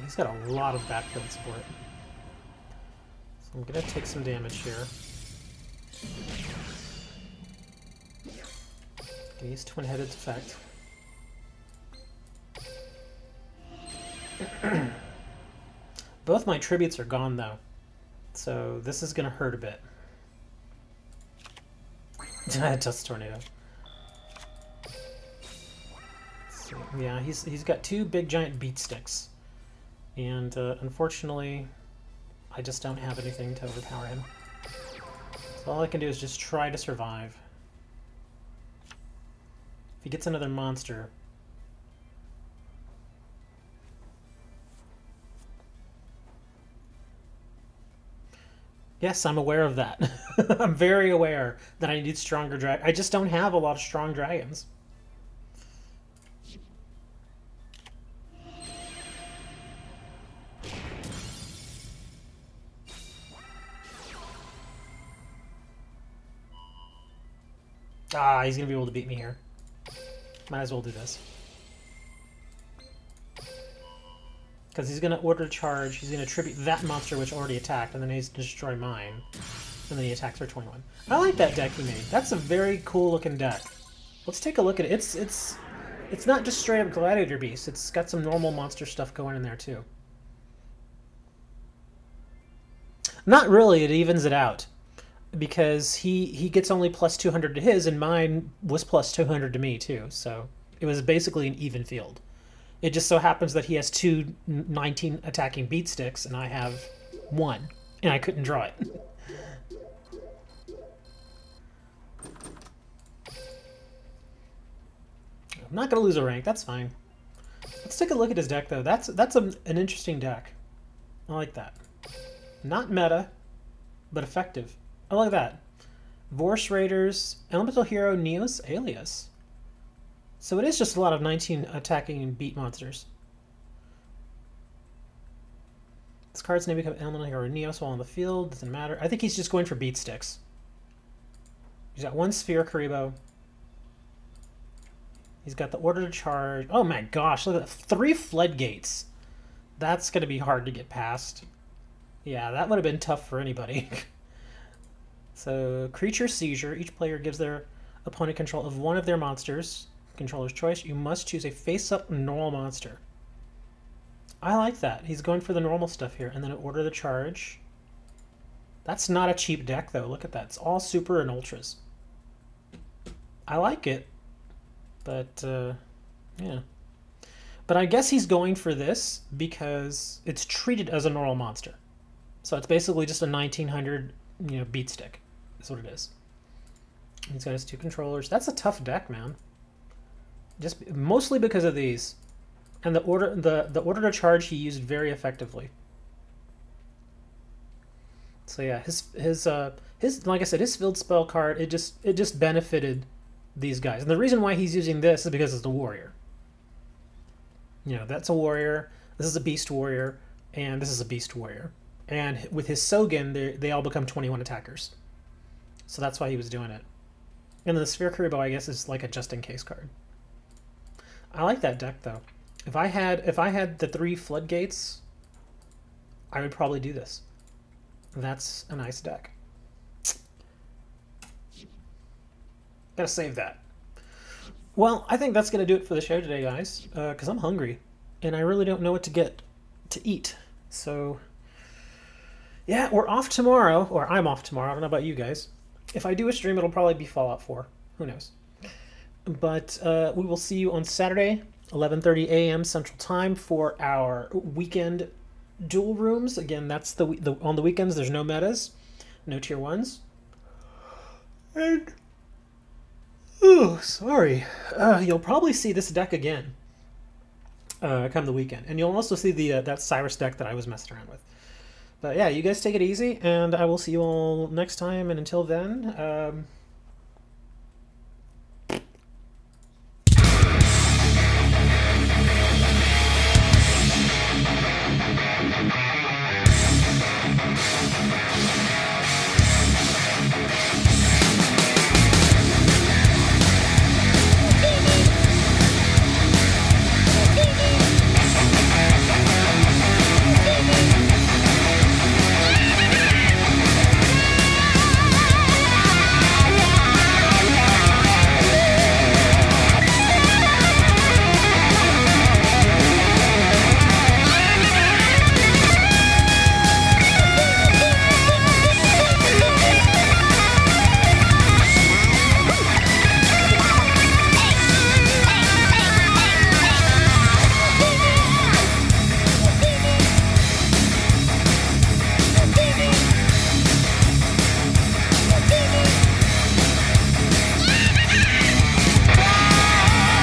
He's got a lot of backfield support. So I'm gonna take some damage here. Okay, use twin-headed effect. Both my tributes are gone though, so this is gonna hurt a bit. Just tornado. So, yeah, he's got two big giant beat sticks, and unfortunately, I just don't have anything to overpower him. So all I can do is just try to survive. If he gets another monster. Yes, I'm aware of that. I'm very aware that I need stronger dragons. I just don't have a lot of strong dragons. Ah, he's gonna be able to beat me here. Might as well do this. Because he's going to order charge, he's going to tribute that monster which already attacked, and then he's going to destroy mine. And then he attacks for 21. I like that deck he made. That's a very cool looking deck. Let's take a look at it. It's not just straight up Gladiator Beast. It's got some normal monster stuff going in there too. Not really, it evens it out. Because he gets only plus 200 to his, and mine was plus 200 to me too. So it was basically an even field. It just so happens that he has two 19 attacking beat sticks, and I have one, and I couldn't draw it. I'm not going to lose a rank, that's fine. Let's take a look at his deck, though. That's an interesting deck. I like that. Not meta, but effective. I like that. Vorse Raiders, Elemental Hero, Neos, Alias. So it is just a lot of 19 attacking and beat monsters. This card's name becomes Elemental Hero Neos while on the field. Doesn't matter. I think he's just going for beat sticks. He's got one Sphere Karibo. He's got the Order to Charge. Oh my gosh, look at that. 3 Floodgates. That's going to be hard to get past. Yeah, that would have been tough for anybody. So, Creature Seizure. Each player gives their opponent control of one of their monsters. Controller's choice. You must choose a face-up normal monster. I like that. He's going for the normal stuff here. And then Order the Charge. That's not a cheap deck, though. Look at that. It's all super and ultras. I like it. But, yeah. But I guess he's going for this because it's treated as a normal monster. So it's basically just a 1900, beat stick. That's what it is. He's got his 2 controllers. That's a tough deck, man. Just mostly because of these, and the order to charge he used very effectively. So yeah, his like I said, his field spell card it just benefited these guys, and the reason why he's using this is because it's a warrior. That's a warrior. This is a beast warrior, and this is a beast warrior. And with his Sogen, they all become 21 attackers. So that's why he was doing it. And then the Sphere Karibo, I guess, is like a just-in-case card. I like that deck, though. If I had the 3 Floodgates, I would probably do this. That's a nice deck. Gotta save that. Well, I think that's gonna do it for the show today, guys, because I'm hungry, and I really don't know what to get to eat. So, yeah, we're off tomorrow, or I'm off tomorrow. I don't know about you guys. If I do a stream, it'll probably be Fallout 4. Who knows? But we will see you on Saturday, 11:30 a.m. Central Time for our weekend duel rooms. Again, that's on the weekends. There's no metas, no tier 1s. And sorry, you'll probably see this deck again come the weekend, and you'll also see the that Cyrus deck that I was messing around with. But yeah, you guys take it easy, and I will see you all next time. And until then.